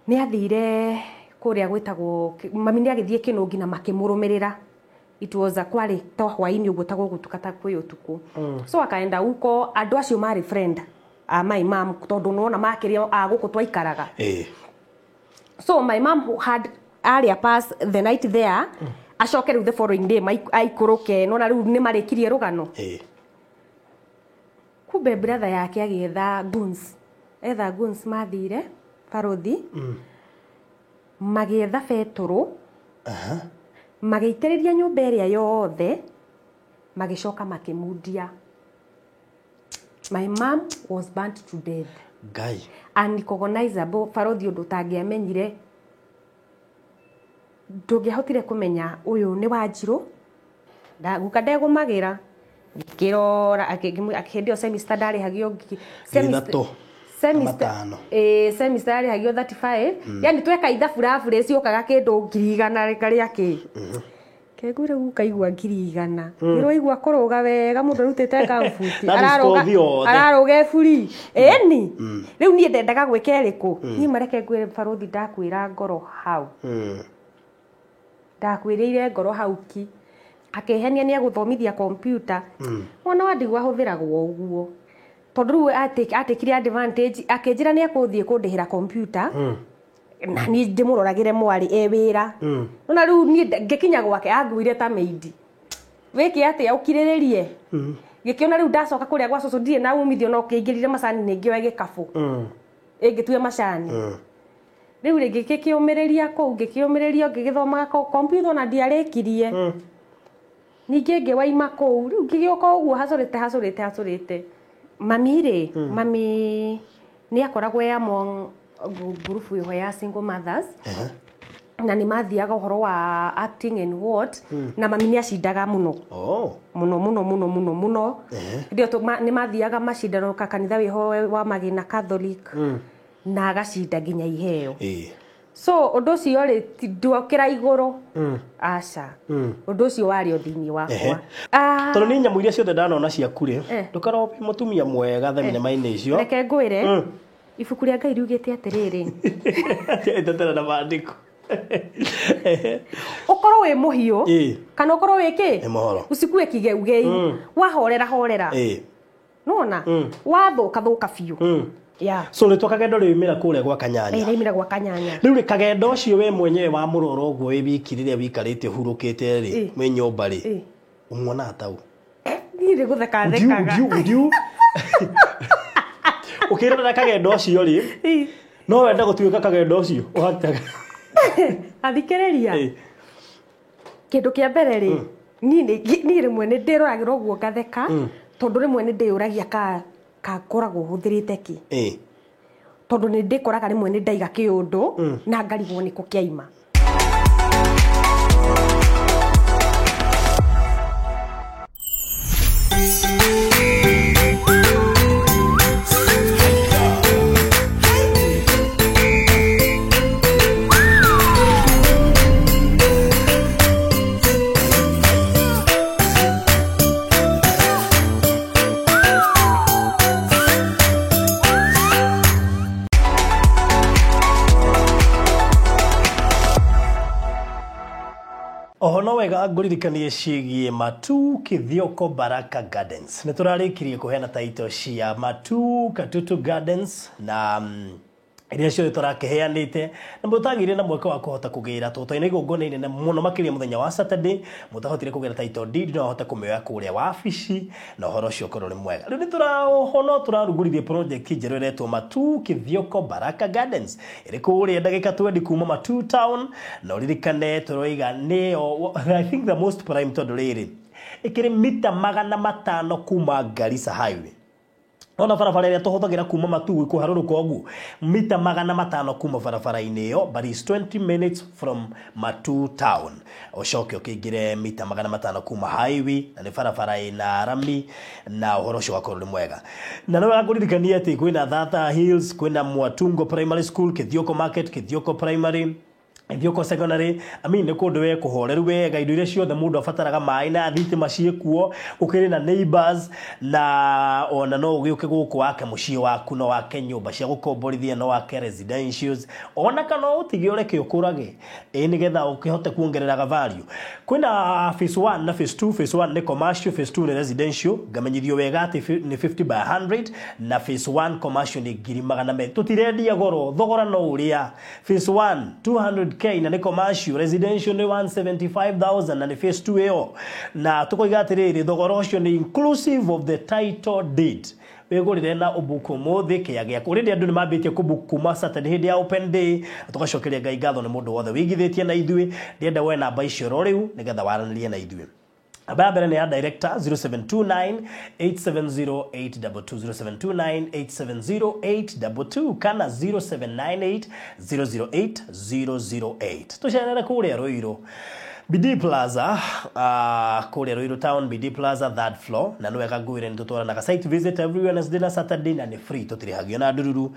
Nĩ athire kũrĩa gwĩtagwo mami nĩ agĩthiĩ Kĩnũngi na makĩmũrũmĩrĩra. It was a kwari to hwaini uguo tagwo gutukata kwĩ utuku. So akaenda huko andũ acio marĩ friend my mom tondũ nona makĩria gũkũ twaikaraga. So my mom had earlier pass the night there. Acoke rĩu the following day aikũrũke nona rĩu nĩ marĩkirie rũgano. Kumbe brother yake agĩetha goons. Etha goons mathire Barothi. Magĩetha betũrũ. Magĩitĩrĩria nyũmba ĩrĩa yothe. Magĩcoka makĩmundia. My mom was burnt to death. Guy. Unrecognizable. Barothi ũndũ tangĩamenyire. Ndũngĩahotire kũmenya ũyũ nĩ Wanjirũ. Guka ndegũmagĩra. Ngĩrora akĩhĩndĩo semester ndarĩhagio semester yarĩhagio 35. Yani tweka ithabu rabu ciokaga kĩndũ 100 rĩkarĩa kĩ. Kegure gukaigua 100. Nĩrwaigua kũrũga wega mũndũ rutĩte kambuti. Araroga buri. Eni. Rĩu niĩ ndendaga gwĩka ĩrĩkũ. Niĩ mareke ngwĩre Barothi ndakwĩra ngoro hau. Ndakwĩrĩire ngoro hau ki. Akehenia nĩ agũthomithia computer. Mwana wa ndigwa hũthĩragwo ũguo. Tondũ rĩu atekire advantage akĩnjĩra nĩ akũthiĩ kũndĩhĩra computer. Na niĩ ndĩmũroragĩre mwarĩ wĩra. Nona rĩu niĩ ngĩkinya gwake anguire ta maid. Wĩke atĩa ũkirĩrĩrie. Gĩkĩona rĩu ndacoka kũrĩa gwa cũcũ ndirĩ na umithio no kĩingĩrire macani nĩ ngĩoya gĩkabũ. Ĩngĩtue macani. Rĩu rĩngĩ gĩkĩũmĩrĩria kũu ngĩkĩũmĩrĩria ngĩgĩthomaga computer na ndiarĩkirie. Ningĩ ngĩwaima kũu rĩu ngĩgĩoka ũguo hacũrĩte. Mami nĩ akoragwo among group ĩyo ya single mothers. Na nĩ mathiaga ũhoro wa acting and what. Na mami nĩ acindaga mũno. Mũno. Nĩ mathiaga macindano kanitha wĩho wa Magina Catholic. Na agacinda nginya iheo. So ũndũ ũcio rĩ ndokĩra igũrũ. Aca. Ũndũ ũcio warĩ o thĩinĩ wakwa. Tondũ nĩ nyamũ iria ciothe ndanona ciaku rĩ ndũkarwo mũtumia mwega thenema-inĩ icio. Reke ngwĩre ibuku rĩa Ngai riugĩte atĩrĩrĩ. Itetera na maandĩko. Ũkorwo wĩ mũhiũ kana ũkorwo wĩ kĩ? Usikue kigeugei. Wahorera. Nona wathũka biũ. So nĩ twakagendo rĩumĩra kũrĩa gwa Kanyanya. Rĩumĩra gwa Kanyanya. Rĩu kagendo ũcio we mwenyewe wa mũroro ũguo wĩ wiki rĩrĩa wikarĩte hurũkĩte rĩ mwĩ nyũmba rĩ ũmuona atau. Niĩ ndĩ gũtheka thekaga. Ũkĩrora kagendo ũcio rĩ no wenda gũtuĩka kagendo ũcio ũhataga. Athikĩrĩria. Kĩndũ kĩa mbere rĩ niĩ rĩmwe nĩ ndĩroragĩra ũguo ngatheka tondũ rĩmwe nĩ ndĩyũragia koragwo hũthĩrĩte kĩ. Tondũ nĩ ndĩkoraga rĩmwe nĩ ndaiga kĩũndũ na ngarigwo nĩkũ kĩaima. Ohono wega ngũririkanie ciĩgiĩ Matu Kithioko Baraka Gardens. Nĩ tũrarĩkirie kũheana title cia Matu Katutu Gardens na iria ciothe tũrakĩheanĩte na mũtagĩire na mweke wa kũhota kũgĩra tũtoinĩ igongona inene mũno makĩria mũthenya wa Saturday mũtahotire kũgĩra title deed no hote kũmĩoya kũrĩa wabici na ũhoro ũcio ũkorwo nĩ mwega. Rĩu nĩ tũrarugũrithia project njerũ ĩretwo Matu Kithioko Baraka Gardens ĩrĩ kũrĩa ndagĩka 20 kuma Matu town na ũririkane tũroiga nĩyo I think the most prime tondũ rĩrĩ ĩkĩrĩ mita 500 kuma Garissa highway. Ona barabara ĩrĩa tũhũthagĩra kuma Matu kũharũrũka ũguo mita 500 kuma barabara-inĩ ĩyo but is 20 minutes from Matu town. Ũcoke ũkĩingĩre mita 500 kuma highway na nĩ barabara ĩna rami na ũhoro ũcio wakorwo nĩ mwega. Na no ngũririkania atĩ kwĩna Thata Hills, kwĩna Mwatungo Primary School, Kithioko Market, Kithioko Primary, Thioko secondary nä kå ndå we kå horeru wega indo iria ciothe må ndå abataraga maä na thitima ciäkuo gå kä rä na neighbors na ona no å gä å kä gå kå wake må ciä waku no wake nyå mba cia gå komborithia no wake residentials ona kana å tige å reke å kå rage nä getha å kä hote kuongereraga value kwä na phase 1 na phase 2 phase 1 nä commercial phase 2 nä residential ngamenyithio wega atä nä 50 by 100 na phase 1 commercial nä 200,000 tå tirendia goro thogora no å rä a phase 1 200K na ni commercial residential ni 175,000 na ni phase 2 eo na tukoiga atiriri thogora ucio ni inclusive of the title deed wegurire na ubuku muthi kiagia kurindi andu ni mambitie kubuku kuma Saturday hindi ya open day tugacokeria ngai ngatho ni mundu wothe wigithitie na ithui ndienda we namba icio ro riu nigetha waranirie na ithui Ababere ni ya director 0729870822 kana 0798008008 tushenere kuria Ruiru BD Plaza kuria Ruiru town BD Plaza third floor na nwega ngwire ndutwara na site visit every Wednesday na Saturday na ni free tutirihagio na ndururu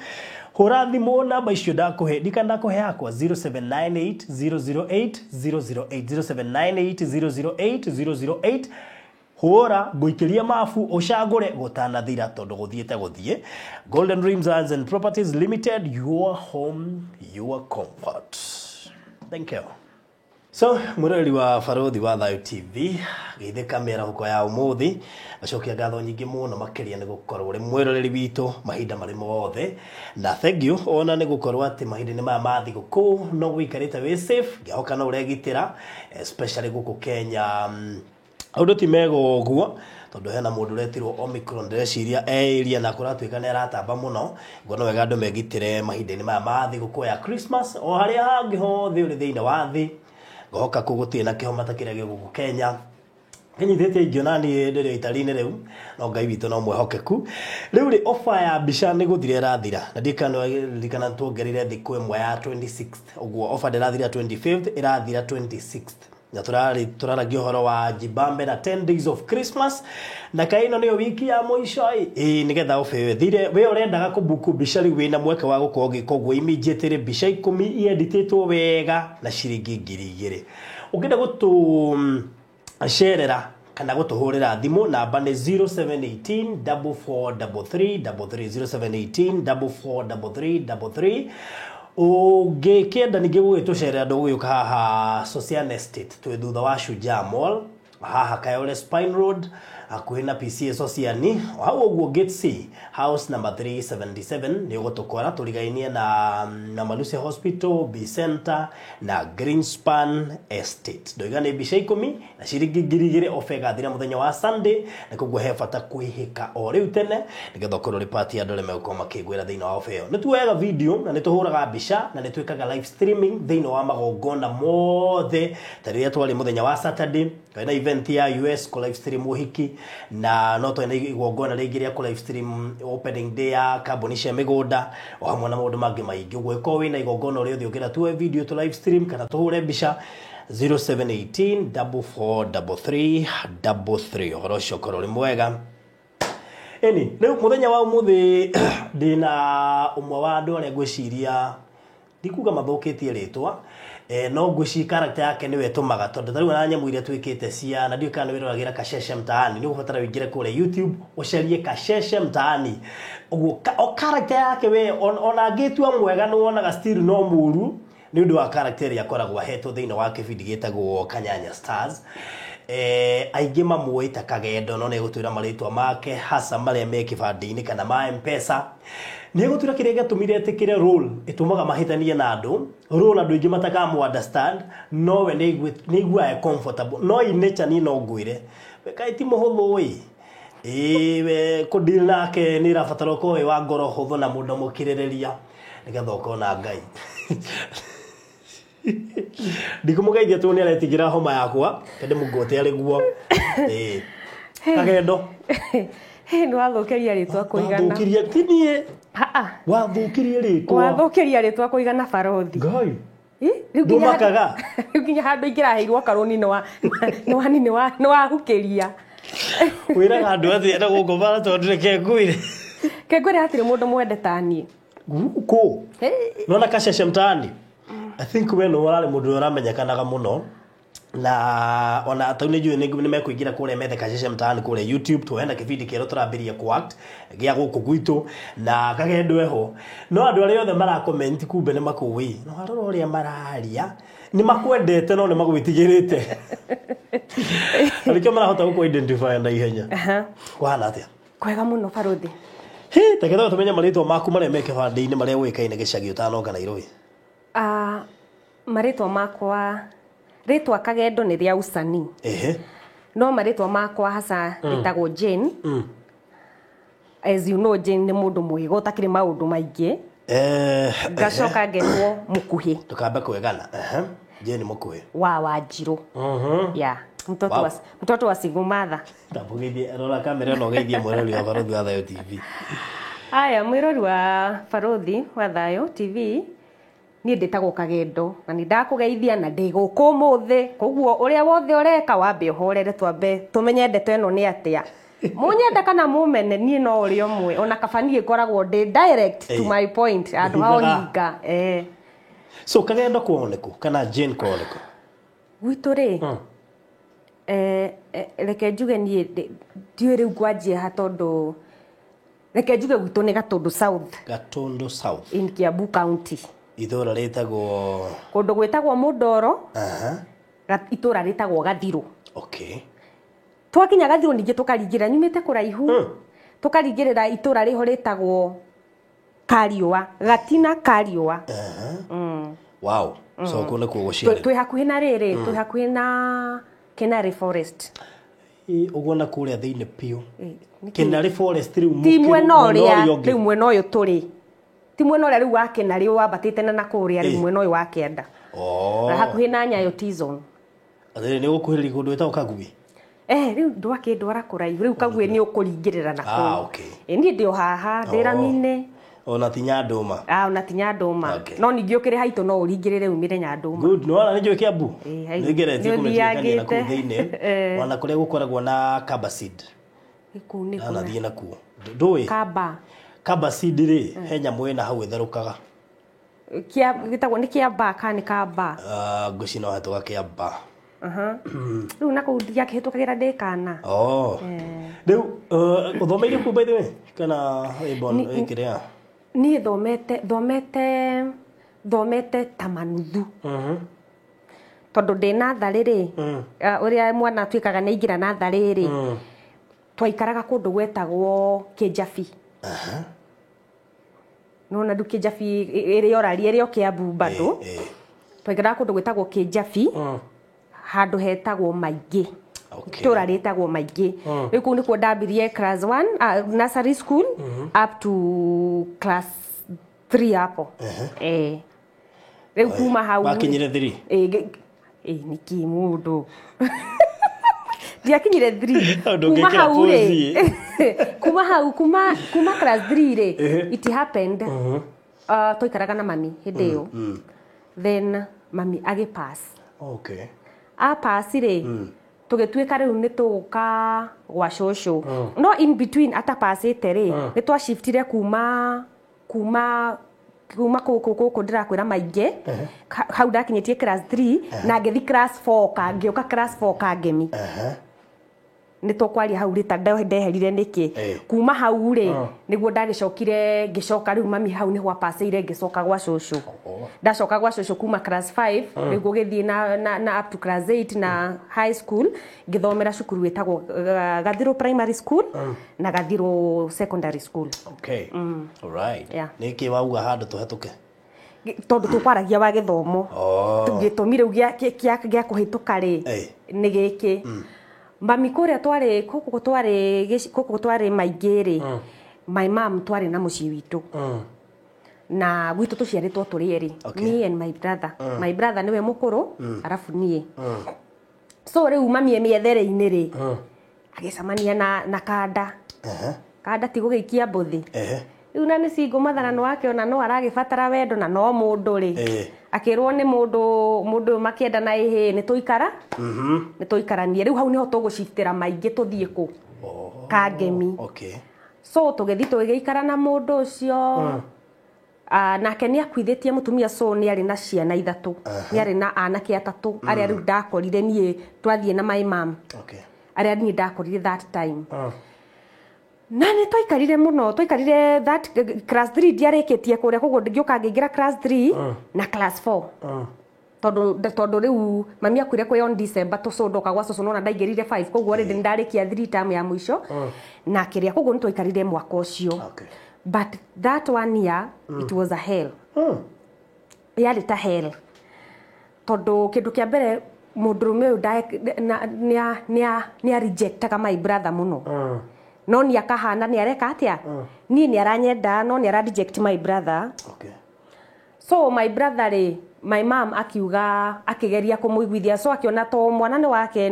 hura thimu namba icio ndakuhe ndakuhe yakwa 0798008008 0798008008 hura nguikiria mafu ucagure gutanathira tondu guthiete guthie Golden Dreams Lands and Properties Limited, your home, your comfort. Thank you. So mureri wa Farothi wa Thayo TV githe kamera huko ya umuthi acokia ngatho nyingi muno makiria ni gukorwo ri mwiroreri witu mahinda mari mothe na thank you ona ni gukorwo ati mahinda ni ma mathi guku no guikarite we safe ngihoka no uregitira especially guku Kenya aundo ti mego guo tondu hena mundu retirwo Omicron ndeciria area na kuratwika ni aratamba muno ngono wega andu megitire mahinda ni ma mathi guku ya Christmas o haria hangi hothe uri thiina wa thi goka kugutie na kihoma takira giguku Kenya kenyithete ingionani ndiri itarine riu no ngai witu no mwehokeku riu ri offer ya bisha ni guthire rathira na ndikana tuongerire thiku imwe ya 26th uguo offer ndirathira 25th irathira 26th na turaragio horo wa Jibambe na 10 days of Christmas na kaino niyo wiki ya mwisho nigetha ofe thire we urendaga kubuku bisha ri wina mweke wa gukorwo gikogwo immediately bisha 10 ieditetwo wega na ciringi 2,000 ukenda gutu sherera kana gutuhurira thimu namba ni 0718 443333 0718 ugikenda ningi gugitucerera ndu guyuka haha Social Estate twi thutha wa Shujaa Mall haha Kayole Spine Road akuhi na PCA Sociani hau uguo Gate C house number 377 ni ugutukora turigainie na Malusi Hospital B Center na Greenspan Estate ndoigane bisha 10 na ciringi 2,000 ofega thira muthenya wa Sunday na kugwo he bata kwihika o riu tene nigetha ukorwo party andole megukoma makigwira thiina wa ofeo nituwega video na nituhuraga bisha na nitwikaga live streaming thiina wa magongona mothe tariria twali muthenya wa Saturday kana event ya US ko live stream uhiki na no to ina igongona ringi ria ko live stream opening day ya kambuni cia migunda o hamwe na maundu mangi maingi gwiko wina igongona uri uthiongira tuwe video to live stream kana tuhure bisha 0718 443333 orosho korori mwega eni leo muthenya wa umuthi ndina umwe wa andu aria ngwiciria ndikuga mathukitie ritwa no ngwici character yake niwe tumaga tondu tariu na nyamu iria twikite cia na ndio kana wiriragira Kasheshe Mtaani ni ubatara wingire kule YouTube ucarie Kasheshe Mtaani uguo o character yake we ona ngitua mwega no wonaga still no muru ni undu wa character ya koragwa heto thiina wa kibindi gitagwo Kanyanya Stars aingĩ mamuita Kagendo no ne gutwira maritwa make hasa maria me kibandi-ini kana ma Mpesa ni gutwira kiria gatumire etikire role itumaga mahitania na andu role andu ingi matakamu understand no we ni igua comfortable no in nature ni no ngwire we kaiti muhuthu wi we kudeal nake ni rafataro ko we wa ngoro huthu na mundu mukirireria nigetha ukona ngai ndikumugeithia tu ni aretigira homa yakwa kende mugote ari guo Kagendo ni wathukiria ritwa kuigana wathukiria tinie wathukiria ritwa kuigana Farothi ngai riu makaga riu handu ingiraheirwo karuni ni wa hukiria wiraga andu athi enda gukubara tondu reke ngwire hatire mundu mwende tani guko nona Kasheshe Mtaani I think we no warari mundu uramenyekanaga muno na ona ataune juu ni mekuingira kule methe kasheshe mtaani kule YouTube tuenda kibindi kero turambiria ku act gia guku gwitu na kagendwe ho no andu ari othe mara comment kumbe ni makuwi no haroro uria mararia ni makwendete no ni magwitigirite arikyo marahota guku identify na ihenya kwana atia kwega muno Baruthi taketho tumenye maritwa maku maria meke bandi-ini maria wikaine gicagi utanonga Nairobi maritwa makwa ritwa Kagendo ni ria usanii no maritwa makwa hasa ritagwo Jane as you know Jane ni mundu mwigo utakiri maundu maingi gacoka ngetwo Mukuhi tukambe kwegana Jane Mukuhi wa Wanjiru yeah mtoto wa single mother tabugeithie rora kamera no geithie mwirori wa Baruthi wa Thayo TV aya mwirori wa Baruthi wa Thayo TV ni nditagwo Kagendo na ni ndakugeithia na ndiguku muthi koguo uria wothe ureka wambe uhorere twambe tumenye ndeto eno ni atia munyenda kana mumene ni no uri omwe ona kabanie koragwo direct to my point andu hao hinga so Kagendo kuoneku kana Jane kuoneku gwitu ri reke njuge ni ndiwe riu ngwanjie ha tondu reke njuge gwitu ni Gatundu South in Kiambu County ithura ritagwo kundu gwitagwo Mundoro itura ritagwo Gathiru okay twakinya Gathiru ningi tukaringira nyumite kuraihu tukaringirira itura riho ritagwo Kariua Gatina Kariua wow so kuna kugoshia twi hakuhi na riri twi hakuhi na Kenari Forest ugona kuria thiine piu Kenari Forest riu timwe no ria riu mwena uyu turi timwe no ria riu wa Kenari wabatite na kuria riu mwena uyu wa Kienda hakuhi na Nyayo T-zone athiri ni gukuhiri kundu wetao Kagubi riu ndwake ndwara kuraihu riu Kagubi ni ukuringirira na ku okay ni ndio haha ndiramine ona tinya nduma ona tinya nduma no ningi ukire haitu no uringirire umire nya nduma good no ala nijwe Kiambu nigeretie kumekania na ku thiine ona kuria gukoragwo na Kabaseed ikune ana thie na ku ndui Kabaseed ri henya mwena hau itherukaga kia gitagwo ni Kiamba kana Kamba nguci no hatuga Kiamba riu nako ndia kihitukagira ndikana riu uthomeire ku by the way kana ibon ikiria ni thomete tamanuthu tondu ndi nathari ri uria mwana twikaga ni ingira nathari ri twaikaraga kundu gwetagwo Kijabi nona ndu Kijabi iri orari iri Kiambu bado twaikaraga kundu gwetagwo Kijabi handu hetagwo Maingi tura ritagwo Maingi riu ku ni ku ndambirie class 1 nursery school up to class 3 hapo riu kuma hau bakinyire 3 niki mundu ndiakinyire 3 kuma hau ri kuma hau kuma class 3 ri it happened toikaraga na mami hindi iyo then mami agipass okay pass ri tugituika riu ni tuguka gwa shosho no in between ata passite ri ni twa shiftire kuma kuku ndirakwira Maingi hau ndakinyitie class 3 na ngethi class 4 kangioka class 4 kangemi ni tokwaria hau rita ndeherire niki kuma hau ri niguo ndagicokire ngicoka riu mami hau ni gwa passeire ngicoka gwa shosho ndacoka gwa shosho kuma class 5 niguo githie na up to class 8 na high school ngithomera cukuru wetagwo Gathiru primary school na Gathiru secondary school okay alright niki wauga handu tuhatuke tondu tukwaragia wa githomo tugitumire gia kuhituka ri ni giki mami kuria twari kuku twari Maingi ri my mom twari na mucii witu na gwitu tuciaritwo turi eri me and my brother niwe mukuru arafu nie so riu mami emiethere-ini ri agicamania na kanda tigugiikia mbuthi riu na ni single mother na no akiona no aragibatara wendo na no mundu ri akirwo ni mundu makienda na ni tuikaranie riu hau niho tuguciftira Maingi tuthie ku Kangemi okay so tugethi tugiikara na mundu ucio nake nĩ akuithĩtie mũtumia so nĩ arĩ na ciana 3 nĩ arĩ na anake 3 arĩa rĩu ndakorire niĩ twathiĩ na my mom arĩa niĩ ndakorire that time na nĩ twaikarire mũno twaikarire that class 3 ndiarĩkĩtie kũrĩa koguo ngĩũka ngĩingĩra class 3 na class 4 tondũ rĩu mami akuire kwĩ on December tũcondoka gwa cũcũ nona ndaingĩrire 5 koguo already ndarĩkia 3 term ya mũico na kĩrĩa koguo nĩ twaikarire mwaka ũcio but that 1 year it was a hell yarĩ ta hell tondũ kĩndũ kĩa mbere mũndũrũme ũyũ nĩ rejectaga my brother mũno no nĩ akahana nĩ areka atĩa niĩ nĩ aranyenda no nĩ ara reject my brother so my brother rĩ my mom akiuga akĩgeria kũmũiguithia so akiona to mwana nĩ wake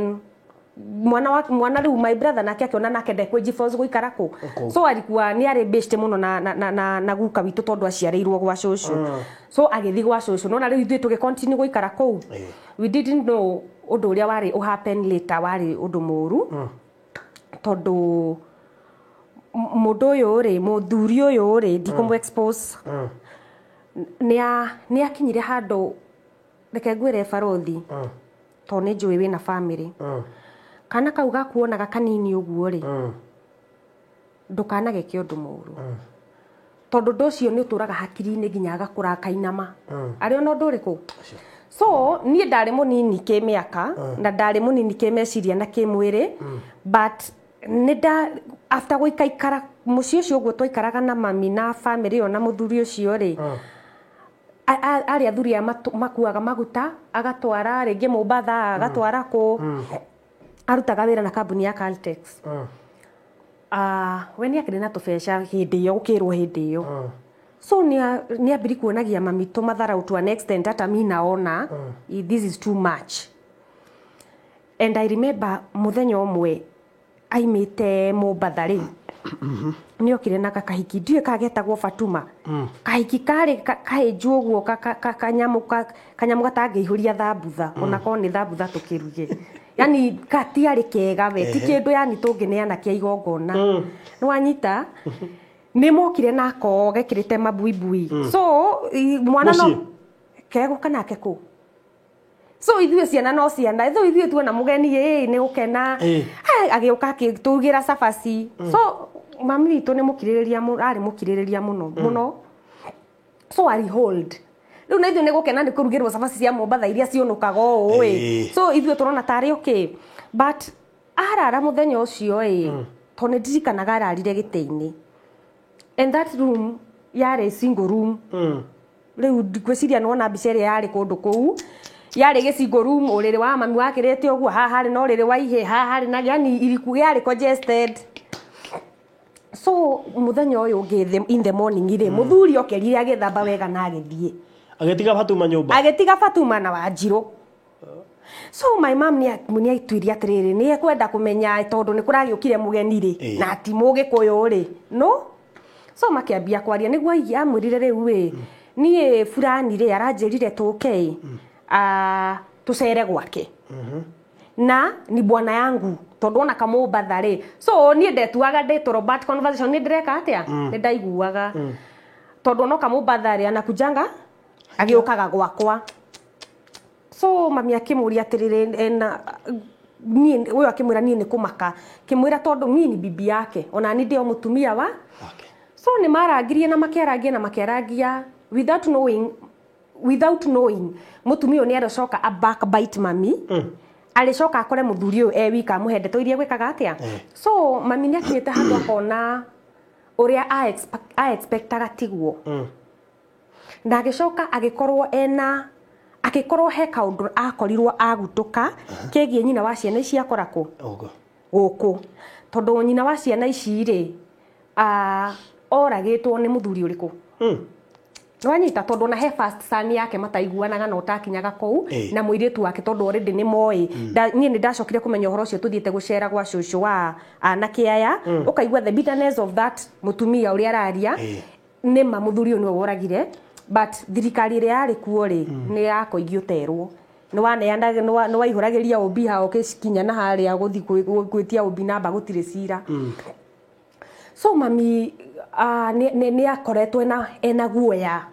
mwana rĩu my brother nake akiona nake ndekwenjiforce gũikara kũ so alikuwa nĩ arĩ based mũno na guka witũ tondũ aciarĩirwo gwa cũcũ so agĩthiĩ gwa cũcũ no na rĩu ithuĩ tũgĩ continue gũikara kũu we didn't know ũndũ ũrĩa warĩ ũhappen later warĩ ũndũ mũru tondũ mũndũ ũyũ rĩ mũthuri ũyũ rĩ ndikũmũ expose nĩ akinyire handũ reke ngwĩre barothi tondũ nĩ njũĩ wĩna family kana kau gakuonaga kanini ũguo rĩ ndũkanageke ũndũ mũru tondũ ũndũ ũcio nĩ ũtũraga hakiri-inĩ nginya agakũra akainama arĩ ona ũndũ ũrĩkũ so niĩ ndarĩ mũnini kĩmĩaka na ndarĩ mũnini kĩmeciria na kĩmwĩrĩ but after gũikaikara mũciĩ ũcio ũguo twaikaraga na mami na family ĩyo na mũthuri ũcio rĩ arĩa athuri makuaga maguta agatwara rĩngĩ Mombasa agatwara kũ arutaga wĩra na kambuni ya Caltex we nĩ akĩrĩ na tũbeca hĩndĩ ĩyo ũkĩrwo hĩndĩ ĩyo so nĩ ambiri kuonagia mami tũmatharau to an extent hata mi naona this is too much and I remember mũthenya ũmwe aimĩte Mombasa rĩ nĩ okire na kahiki ndiũĩ kagetagwo Fatuma kahiki karĩ kahĩnju ũguo kanyamu gatangĩihũria thambutha ona korwo nĩ thambutha tũkĩruge yani katiarĩ kega we ti kĩndũ yani tũngĩneana kĩa igongona nĩ wanyita nĩ mokire nako gekĩrĩte mabuibui so mwana no kegũka nake kũ so ithuĩ ciana no ciana ithuĩ tuona mũgeni nĩ gũkena agĩũka akĩtugĩra cabaci so mami witũ nĩ arĩ mũkirĩrĩria mũno so ari hold rĩu na ithuĩ nĩ gũkena nĩ kũrugĩrwo cabaci cia Mombasa iria cionũkaga ũũ so ithuĩ tũrona tarĩ okay but arara mũthenya ũcio tondũ nĩ ndirikanaga ararire gĩtĩ-inĩ and that room yarĩ single room rĩu ngwĩciria nĩwona mbica ĩrĩa yarĩ kũndũ kũu yarĩ gĩcingo room ũrĩrĩ wa mami wakĩrĩte ũguo haha harĩ na ũrĩrĩ wa ihĩ haha harĩ na yani iriku yarĩ congested so mũthenya ũyũ ũngĩ in the morning rĩ mũthuri okerire agĩthamba wega na agĩthiĩ agĩtiga Fatuma nyũmba agĩtiga Fatuma na Wanjirũ so my mom nĩ aituirie atĩrĩrĩ nĩ ekwenda kũmenya tondũ nĩ kũragĩũkire mũgeni rĩ na ti mũgĩkũyũ rĩ no so makĩambia kwaria nĩguo amwĩrire rĩu niĩ fulani rĩ aranjĩrire tũke tũcere gwake na ni bwana yangu tondũ ona Mombasa rĩ so niĩ ndetuaga ndĩ Robert conversation nĩ ndĩreka atĩa nĩ ndaiguaga tondũ no Mombasa rĩ anakujanga agĩũkaga gwakwa so mami akĩmũria atĩrĩrĩ niĩ ũyũ akĩmwĩra niĩ nĩ kũmaka kĩmwĩra tondũ niĩ ni bibi yake ona niĩ ndĩ o mũtumia wa so nĩ marangirie na makĩarangia without knowing mũtumia ũyũ nĩ aracoka a backbite mami alicoka akore mũthuri ũyũ wika amũhendete iria gwĩkaga atĩa so mami nĩ akinyĩte handũ akona ũrĩa expectaga tigwo na agĩcoka agĩkorwo he kaũndũ akorirwo agutũka kĩgiĩ nyina wa ciana ici akora kũ gũkũ tondũ nyina wa ciana ici rĩ oragĩtwo nĩ mũthuri ũrĩkũ wanyita tondũ na he first son yake mataiguanaga na utakinyaga kũu na mũirĩtu wake tondũ already nĩ moĩ niĩ nĩ ndacokire kũmenya ũhoro ũcio tũthiĩte gũcera gwa cũcũ wa anake aya ũkaigua the bitterness of that mũtumia ũrĩa araria nĩ ma mũthuri ũyũ nĩwe woragire but thirikari ĩrĩa yarĩ kuo rĩ nĩ yakũigio terwo nĩ waihũragĩria ũmbi hao ũkĩkinya na harĩa gũthiĩ gwĩtia ũmbi namba gũtirĩ cira so mami nĩ akoretwo ena guoya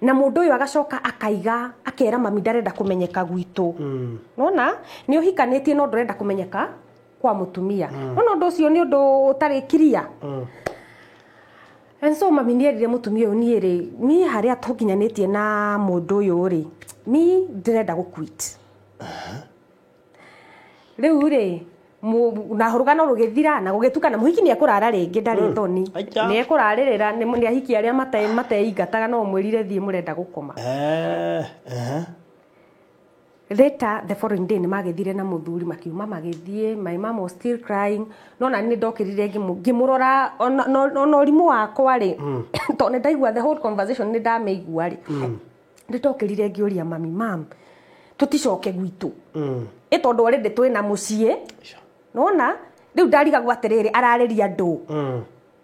na mũndũ ũyũ agacoka akaiga akera mami ndarenda kũmenyeka gwitũ nona nĩ ũhikanĩtie no ndũrenda kũmenyeka kwa mũtumia nona ũndũ ũcio nĩ ũndũ ũtarĩ kiria and so mami nĩ erire mũtumia ũyũ niĩ harĩa tũkinyanĩtie na mũndũ ũyũ rĩ ndĩrenda gũquit rĩu rĩ na rũgano rũgĩthira na gũgĩtukana mũhiki nĩ ekũrara rĩngĩ ndarĩ thoni nĩ ekũrarĩrĩra nĩ ahiki arĩa mateingataga no mwĩrire thiĩ mũrenda gũkoma later the following day nĩ magĩthire na mũthuri makiuma magĩthiĩ my mom was still crying no na nĩ ndokĩrire ngĩmũrora ona ũrimũ wakwa rĩ tondũ nĩ ndaigua the whole conversation nĩ ndamĩigua rĩ nĩ ndokĩrire ngĩũria mami mam tũticoke gwitũ tondũ already twĩna mũciĩ nona rĩu ndarigagwo atĩrĩrĩ ararĩria andũ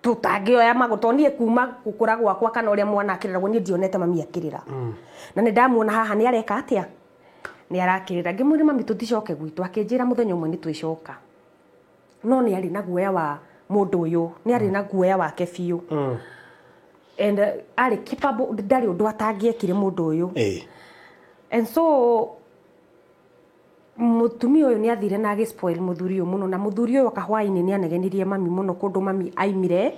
tutangĩoya magotonie kuma gũkũra gwakwa kana ũrĩa mwana akĩrĩragwo niĩ ndionete mami akĩrĩra na nĩ ndamuona haha nĩ areka atĩa nĩ arakĩrĩra ngĩmwĩra mami tũticoke gwitũ akĩnjĩra mũthenya ũmwe nĩ twĩcoka no nĩ arĩ na guoya wa mũndũ ũyũ nĩ arĩ na guoya wake biũ and arĩ capable ndarĩ ũndũ atangĩekire mũndũ ũyũ and so mũtumia ũyũ nĩ athire na agĩspoil mũthuri ũyũ mũno na mũthuri ũyũ kahwainĩ nĩ anegenirie mami mũno kũndũ mami aimire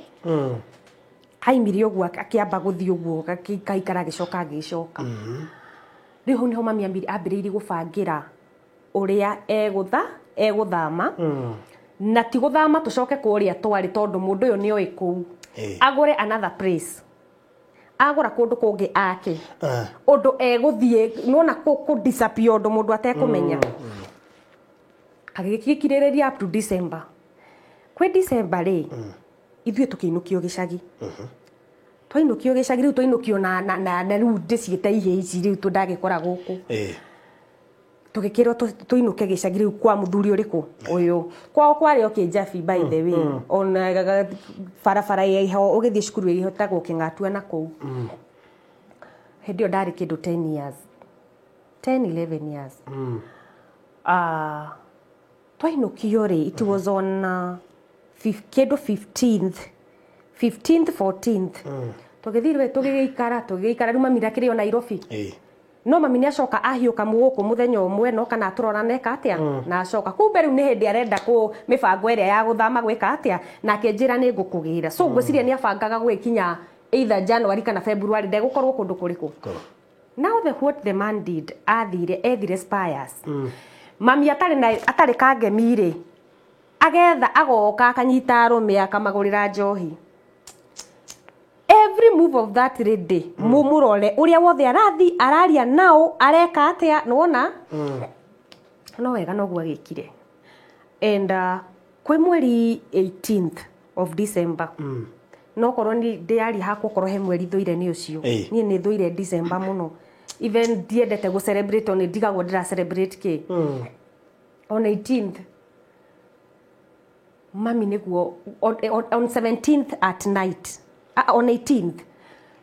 ũguo akĩamba gũthiĩ ũguo gakaikara agĩcoka agĩcoka rĩu hau nĩho mami ambĩrĩirie gũbangĩra ũrĩa egũthama na ti gũthama tũcoke kũrĩa twarĩ tondũ mũndũ ũyũ nĩ oĩ kũu agũre another place agũra kũndũ kũngĩ ake ũndũ egũthiĩ nona disappear ũndũ mũndũ atekũmenya agĩkirĩrĩria up to December kwĩ December rĩ ithuĩ tũkĩinũkio gĩcagi twainũkio gĩcagi rĩu twainũkio na rĩu ndĩciĩte ihĩ ici rĩu tũndagĩkora gũkũ tũgĩkĩrwo tũinũke gĩcagi rĩu kwa mũthuri ũrĩkũ ũyũ kwao kwarĩ Kĩnjabi by the way ona barabara yaho ũgĩthiĩ cukuru ĩhotagwo Kĩng'atua na kũu hĩndĩ ĩyo ndarĩ kĩndũ 10-11 years twainũkio rĩ it was on kĩndũ 15th 14th tũgĩgĩikara rĩu mami ndakĩrĩ o Nairobi no mami nĩ acoka ahiũka mũgũkũ mũthenya ũmwe no kana tũrorana eka atĩa na acoka kumbe rĩu nĩ hĩndĩ arenda mĩbango ĩrĩa ya gũthama gwĩka atĩa na akĩnjĩra nĩ ngũkũgĩra so ngwĩciria nĩ abangaga gwĩkinya either January kana February ndegũkorwo kũndũ kũrĩkũ now what the man did ethire Spires mami atarĩ kangemi rĩ agetha agoka akanyita arũme akamagũrĩra njohi every move of that lady mumurore ũrĩa wothe araria nao areka atĩa nona no wega noguo agĩkire and kwĩ mweri 18th of December no korwo ni ndĩari hakwa korwo he mweri thũire nĩ ũcio niĩ nĩ thũire December mũno even ndiendete gũ celebrate on ndigagwo ndĩra celebrate kĩ on 18th mami nĩguo on 17th at night on 18th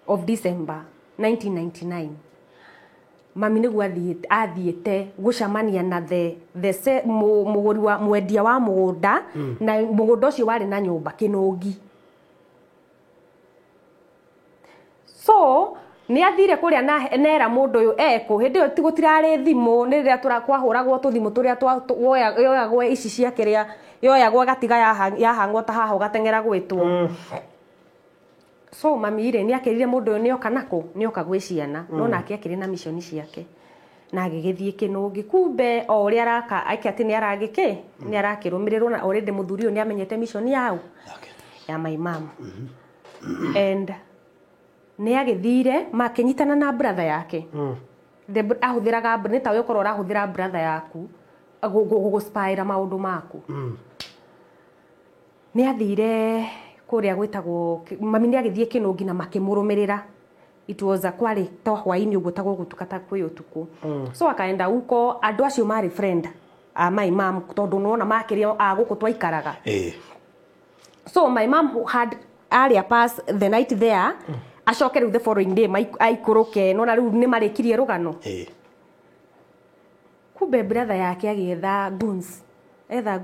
of December 1999 mami nĩguo athiĩte gũcamania na mũgũri wa mwendia wa mũgũnda na mũgũnda ũcio warĩ na nyũmba Kĩnũngi so nĩ athire kũrĩa nera mũndũ ũyũ hĩndĩ ĩyo gũtirarĩ thimũ nĩ rĩrĩa kwahũragwo tũthimũ tũrĩa yoyagwo ici cia kĩrĩa yoyagwo gatiga yahangwo ta haha ũgateng'era gwĩtwo so mami rĩ nĩ akĩrire mũndũ ũyũ nĩoka gwĩ ciana no nake akĩrĩ na mission ciake na agĩgĩthiĩ Kĩnũngi kumbe o ũrĩa araka atĩ nĩ arakĩrũmĩrĩrwo na already mũthuri ũyũ nĩ amenyete mission yao ya my mom and nĩ agĩthire makĩnyitana na brother yake ahũthĩraga nĩ ta ũkorwo ũrahũthĩra brother yaku gũspire maũndũ maku nĩ athire kũrĩa gwĩtagwo mami nĩ agĩthiĩ Kĩnũngi na makĩmũrũmĩrĩra it was kwarĩ ta hwainĩ ũguo ta gũgũtuka ta kwĩ ũtukũ so akaenda uko andũ acio marĩ friend my mom tondũ nona makĩrĩa gũkũ twaikaraga so my mom had area pass the night there acoke rĩu the following day aikũrũke nona rĩu nĩ marĩkirie rũgano kumbe brother yake agĩetha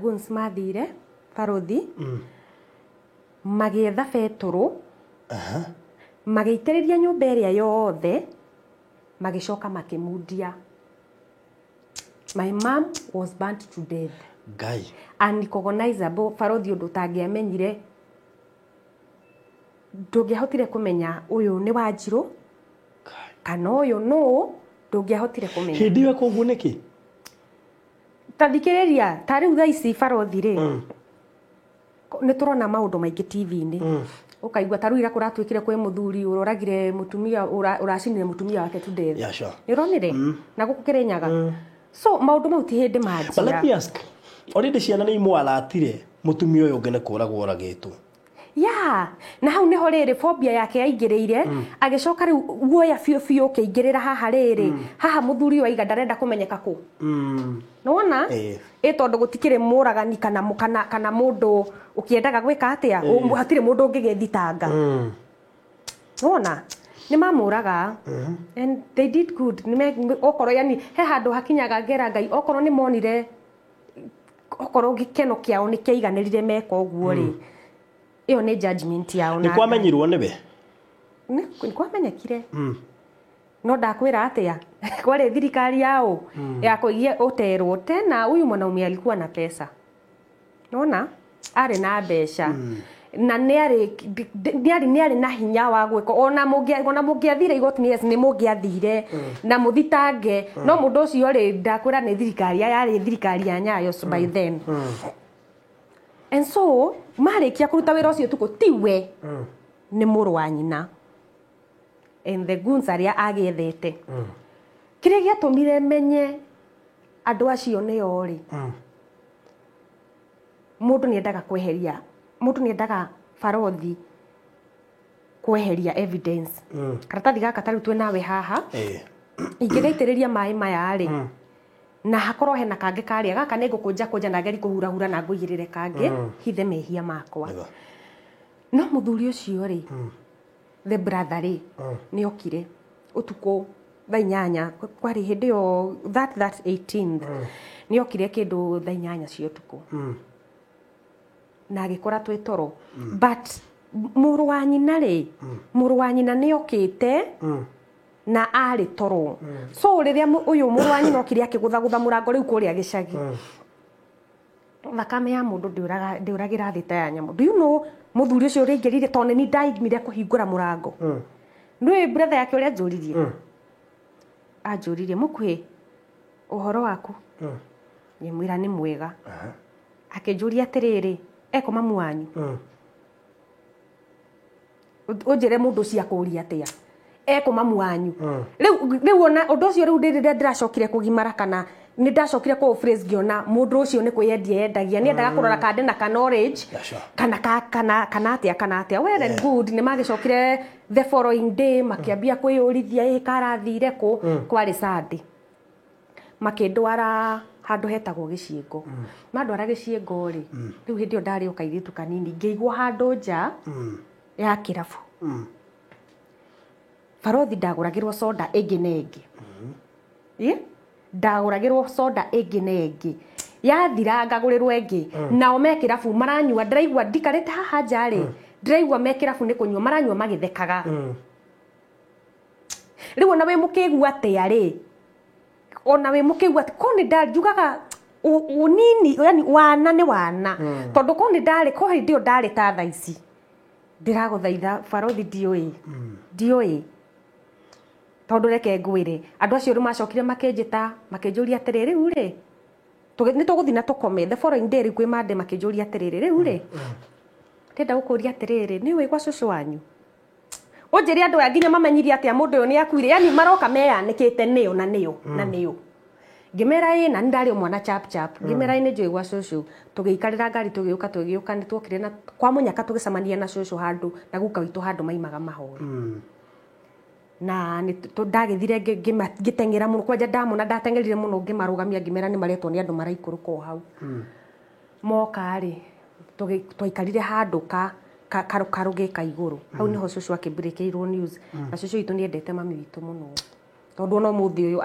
guns mathire barothi magĩetha betũrũ magĩitĩrĩria nyũmba ĩrĩa yothe magĩcoka makĩmundia. My mom was burnt to death. Ngai. Unrecognizable, Barothi ũndũ ũtangĩamenyire. Ndũngĩahotire kũmenya ũyũ nĩ Wanjirũ kana ũyũ no, ndũngĩahotire kũmenya. Hĩndĩ ĩyo kũguo nĩkĩ? Ta thikĩrĩria, ta rĩu thaa ici Barothi rĩ, nĩ tũrona maũndũ maingĩ TV-inĩ. Ũkaigua ta rĩu ira kũratuĩkire kwĩ mũthuri ũroragire mũtumia ũracinire mũtumia wake to death. Yeah, sure. Nĩũronire? Na gũkũ Kĩrĩnyaga. So maũndũ mau ti hĩndĩ manjia. But let me ask, already ciana nĩ imwalatire mũtumia ũyũ ũngĩ nĩ kũragwo oragĩtwo. Yeah, na hau niho rĩrĩ phobia yake yaingĩrĩire, agĩcoka rĩu guoya biũ ũkĩingĩrĩra haha rĩrĩ, haha mũthuri waiga ndarenda kũmenyeka kũ. Nĩwona? Tondũ gũtikĩrĩ mũragani kana mũndũ ũkĩendaga gwĩka atĩa, hatirĩ mũndũ ũngĩgethitanga. Nĩwona? Nĩ mamũraga, and they did good. Okorwo yani he handũ hakinyaga ngera Ngai, okorwo nĩ monire, okorwo gĩkeno kĩao nĩ kĩaiganĩrire meka ũguo rĩ, iyo nĩ judgment yao. Nĩ kwamenyirwo nĩwe? Nĩ kwamenyekire. No ndakwĩra atĩa, kwarĩ thirikari yao ya kũigia ũterwo tena. Huyu mwanaume alikuwa na pesa, nona arĩ na mbeca na nĩarĩ na hinya wa gwĩka. Ona mũngĩathire igoti-inĩ, yes, nĩ mũngĩathire na mũthitange, no mũndũ ũcio rĩ, ndakwĩra nĩ thirikari, yarĩ thirikari ya Nyayo by then. And so marĩkia kũruta wĩra ũcio tuko tiwe nĩ mũrũ wa nyina and the goons arĩa agĩethete. Kĩrĩa gĩatũmire menye andũ acio nĩo rĩ, mũndũ nĩendaga kweheria, mũndũ nĩendaga Barothi kweheria evidence. Karatathi gaka tarĩu twĩ nawe haha, ingĩgaitĩrĩria maĩ maya rĩ, na hakorwo hena kangĩ karĩa gaka nĩ ngũkũnja na ngeri kũhurahura na ngũigĩrĩre kangĩ hithe mehia makwa. No mũthuri ũcio rĩ, the brother rĩ, nĩ okire ũtukũ thaa 8, kwarĩ hĩndĩ ĩyo that 18th, nĩ okire kĩndũ thaa 8 cia ũtukũ na agĩkora twĩ toro. But mũrũ wa nyina rĩ, mũrũ wa nyina nĩ okĩte na arĩ toro. So rĩrĩa ũyũ mũrũ wa nyina okire akĩgũthagũtha mũrango rĩu kũrĩa gĩcagi, thakame ya mũndũ ndĩũragĩra thĩ ta ya nyamũ. Do you know mũthuri ũcio ũrĩingĩrire tondũ nĩ ndaimire kũhingũra mũrango. Nĩwe brother yake ũrĩa anjũririe, anjũririe, mũkuhĩ ũhoro waku? Ngĩmwĩra nĩ mwega. Akĩnjũria atĩrĩrĩ, eko mamu wanyu? Ũnjĩre mũndũ ũcio akũria atĩa, eko mamu wanyu? Rĩu ona ũndũ ũcio rĩu ndĩracokire kũgimara kana nĩ ndacokire kũ phrase ngĩona mũndũ ũcio nĩ kwĩyendia yendagia, nĩ endaga kũrora kande na knowledge kana atĩa. Well and good, nĩ magĩcokire the following day makĩambia kwĩyũrithia karathire kũ, kwarĩ Sunday, makĩndwara handũ hetagwo Gĩciĩngo. Mandwara Gĩciĩngo rĩ, rĩu hĩndĩ ĩyo ndarĩ o kairĩtu kanini, ngĩigwo handũ nja ya kĩrabu. Barothi ndagũragĩrwo soda ĩngĩ na ĩngĩ, ndagũragĩrwo soda ĩngĩ na ĩngĩ, yathira ngagũrĩrwo ĩngĩ. Nao me kĩrabu maranyua, ndĩraigua ndikarĩte haha nja rĩ, ndĩraigua me kĩrabu nĩ kũnyua maranyua magĩthekaga. Rĩu ona wĩ mũkĩigua atĩa rĩ, ona wĩ mũkĩigua atĩ ko nĩ ndanjugaga unini, yani wana nĩ wana, tondũ ko nĩ ndarĩ, ko hĩndĩ ĩyo ndarĩ ta thaa ici. Ndĩragũthaitha Barothi, ndiũĩ tondũ reke ngwĩre, andũ acio rĩu macokire makĩnjĩta makĩnjũria atĩrĩrĩ, rĩu rĩ nĩ tũgũthiĩ na tũkome. The following day rĩu kwĩ Monday makĩnjũria atĩrĩrĩ, rĩu rĩ ndĩrenda gũkũria atĩrĩrĩ, nĩ ũĩ gwa cũcũ wanyu? Ũnjĩre andũ aya nginya mamenyirie atĩa mũndũ ũyũ nĩ akuire, yani maroka meyanĩkĩte nĩyo na nĩyo na nĩyo. Ngĩmera ĩ na ndarĩ mwana chap ngĩmera ĩ nĩ njũĩ gwa cũcũ. Tũgĩikarĩra ngari tũgĩũka nĩ tuokire na kwa Mũnyaka tũgĩcemania na cũcũ handũ na guka witũ handũ maimaga mahoro. Na ndagĩthire ngĩteng'era mũno, kwanja ndamona ndateng'erire mũno, ngĩmarũgamia ngĩmera nĩ maretwo nĩ andũ maraikũrũka o hau. Moka rĩ twaikarire handũ karũgĩka igũrũ, hau niho cũcũ akĩbreakĩirwo news. Na cũcũ witũ nĩ endete mami witũ mũno, tondũ ona mũthĩ ũyũ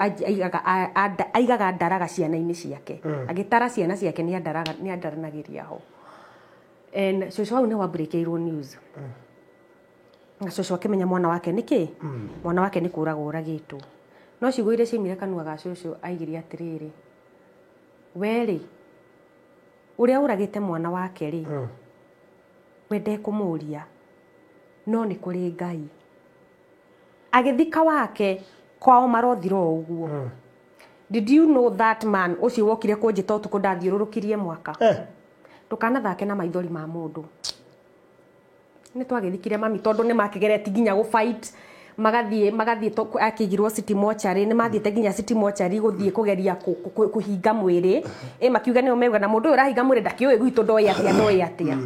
aigaga ndaraga ciana-inĩ ciake, agĩtara ciana ciake nĩ andaranagĩria ho. Cũcũ hau nĩ wa breakĩirwo news. Na cũcũ witũ nĩ endete mami witũ mũno, tondũ ona mũthĩ ũyũ aigaga ndaraga ciana-inĩ ciake, agĩtara ciana ciake nĩ andaranagĩria ho. And so na cucu akimenya mwana wake niki mwana wake ni kuragwo uragitwo no ciugo iria ciumire kanua ga cucu aigire atiriri weri uria uragite mwana wake ri wende kumuria no ni kuri Ngai agithika wake kwao marothiro uguo did you know that man ucio wokire kunjita utuku ndathiururukirie mwaka tukanathake na maithori ma mundu ni twagithikire mami tondu ni makigereti nginya gu fight magathie akigirwo city mochari ni mathiete nginya city mochari guthie kugeria kuhinga mwiri makiuga ni omega na mundu urahinga mwiri ndakiuwe gwitu ndoi atia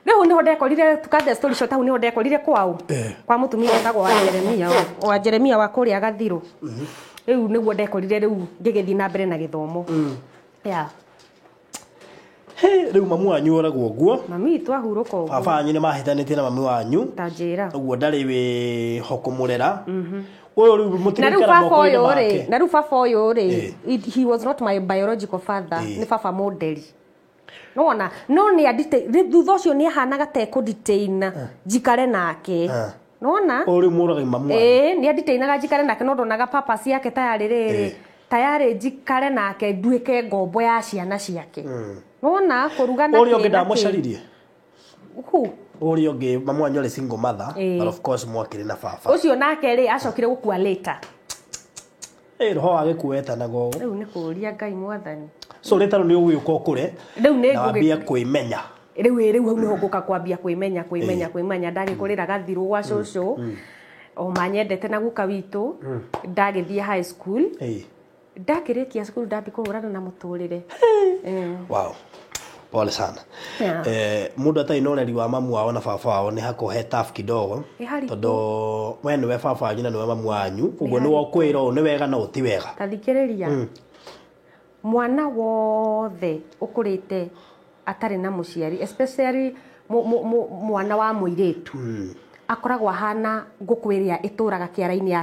Leo niho ndekorire tukathe story short niho ndekorire kwao kwa mutumia wetagwo wa Jeremia wa kuria Gathiru riu niguo ndekorire riu ngigithii na mbere na githomo riu mamu wanyu oragwo guo mami twahuruka uguo baba wanyu ni mahitanitie na mami wanyu tanjira uguo ndari wi hokumurera uyu riu mutirikara moko-ini make na riu baba uyu ri he was not my biological father ni baba modeli Nona no ni adite thutha ucio ni ahanaga te ku detain jikare nake nona uri muraga mamu ni aditeinaga jikare nake no ndonaga papa ciake tayari jikare nake nduike ngombo ya ciana ciake nona kuruga na uri onge ndamucaririe uri onge mamu wanyu ari single mother but of course mwakire na baba ucio nake ri acokire gukua later roho agikueta nago riu ni kuria Ngai mwathani so letaro ni uguka ukure riu ni ngubia kwimenya riu hau niho nguka kwambia kwimenya ndagikurira Gathiru gwa cucu o manyendete na guka witu ndagithie high school ndakirikia school ndabi kuhurana na muturire wow pole sana mundu atai no reri wa mamu wao na baba wao ni hakuhe tough kidogo tondu we ni we baba wanyu na ni we mamu wanyu uguo ni wokwira ni wega no ti wega tathikiriria mwana wothe ukurite atari na muciari especially mwana wa muiritu akoragwo hana nguku iria ituraga kiara-ini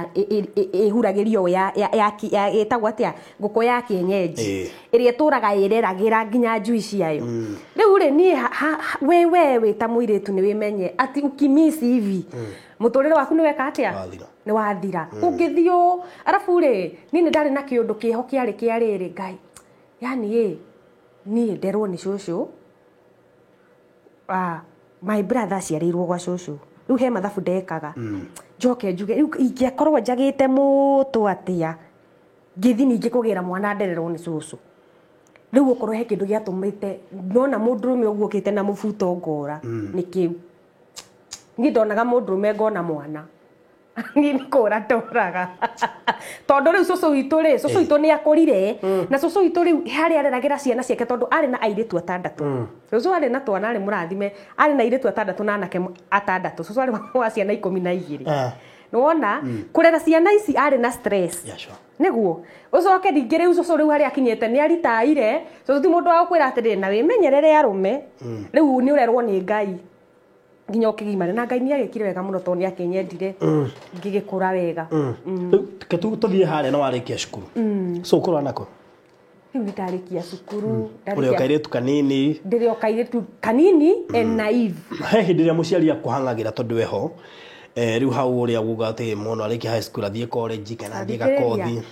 ihuragirio ya etagwo atia nguku ya kienyeji iria ituraga ireragira nginya njui ciayo riu ri ni we ta muiritu ni wimenye ati ukimisi hivi muturire waku ni weka atia ni wathira ungithio arafu ri ni ndari na kiundu kiho kiari kiariri Ngai yani ni nderwo ni cucu my brother ciarirwo gwa cucu riu he mathabu ndekaga njoke njuge riu ingĩkorwo njagĩte mũtũ atia ngĩthi ningĩ kũgĩra mwana ndererwo nĩ cucu riu ũkorwo he kĩndũ gĩatũmĩte ndona mũndũrũme ũguo ũkĩte na mũbuto ngora nĩ kĩu niĩ ndonaga mũndũrũme ngona mwana ni kũra ndoraga tondu riu cucu witũ ni akũrire na cucu witũ riu harĩa areragira ciana ciake tondu ari na airitu 6 cucu ari na twana ari mũrathime ari na airitu 6 na anake 6 cucu ari wa ciana 12 nona kurera ciana ici ari na stress niguo ucoke ningĩ riu cucu riu harĩa akinyete ni aritaire cucu ti mũndũ wa gũkwĩra atĩ na wĩmenyerere arume riu ni ũrerwo nĩ Ngai nginya ukigimare na Ngai ni agikire wega muno tondu akenyendire ngigikura wega ke tuthie hare no warikia cukuru so ukorwa nako riu ndarikia cukuru uri okairetu kanini ndiri okairetu kanini and naive he hindi ria muciari akuhangagira tondu weho riu hau uria guga ati muno arikia high school athie college kana athie gakothi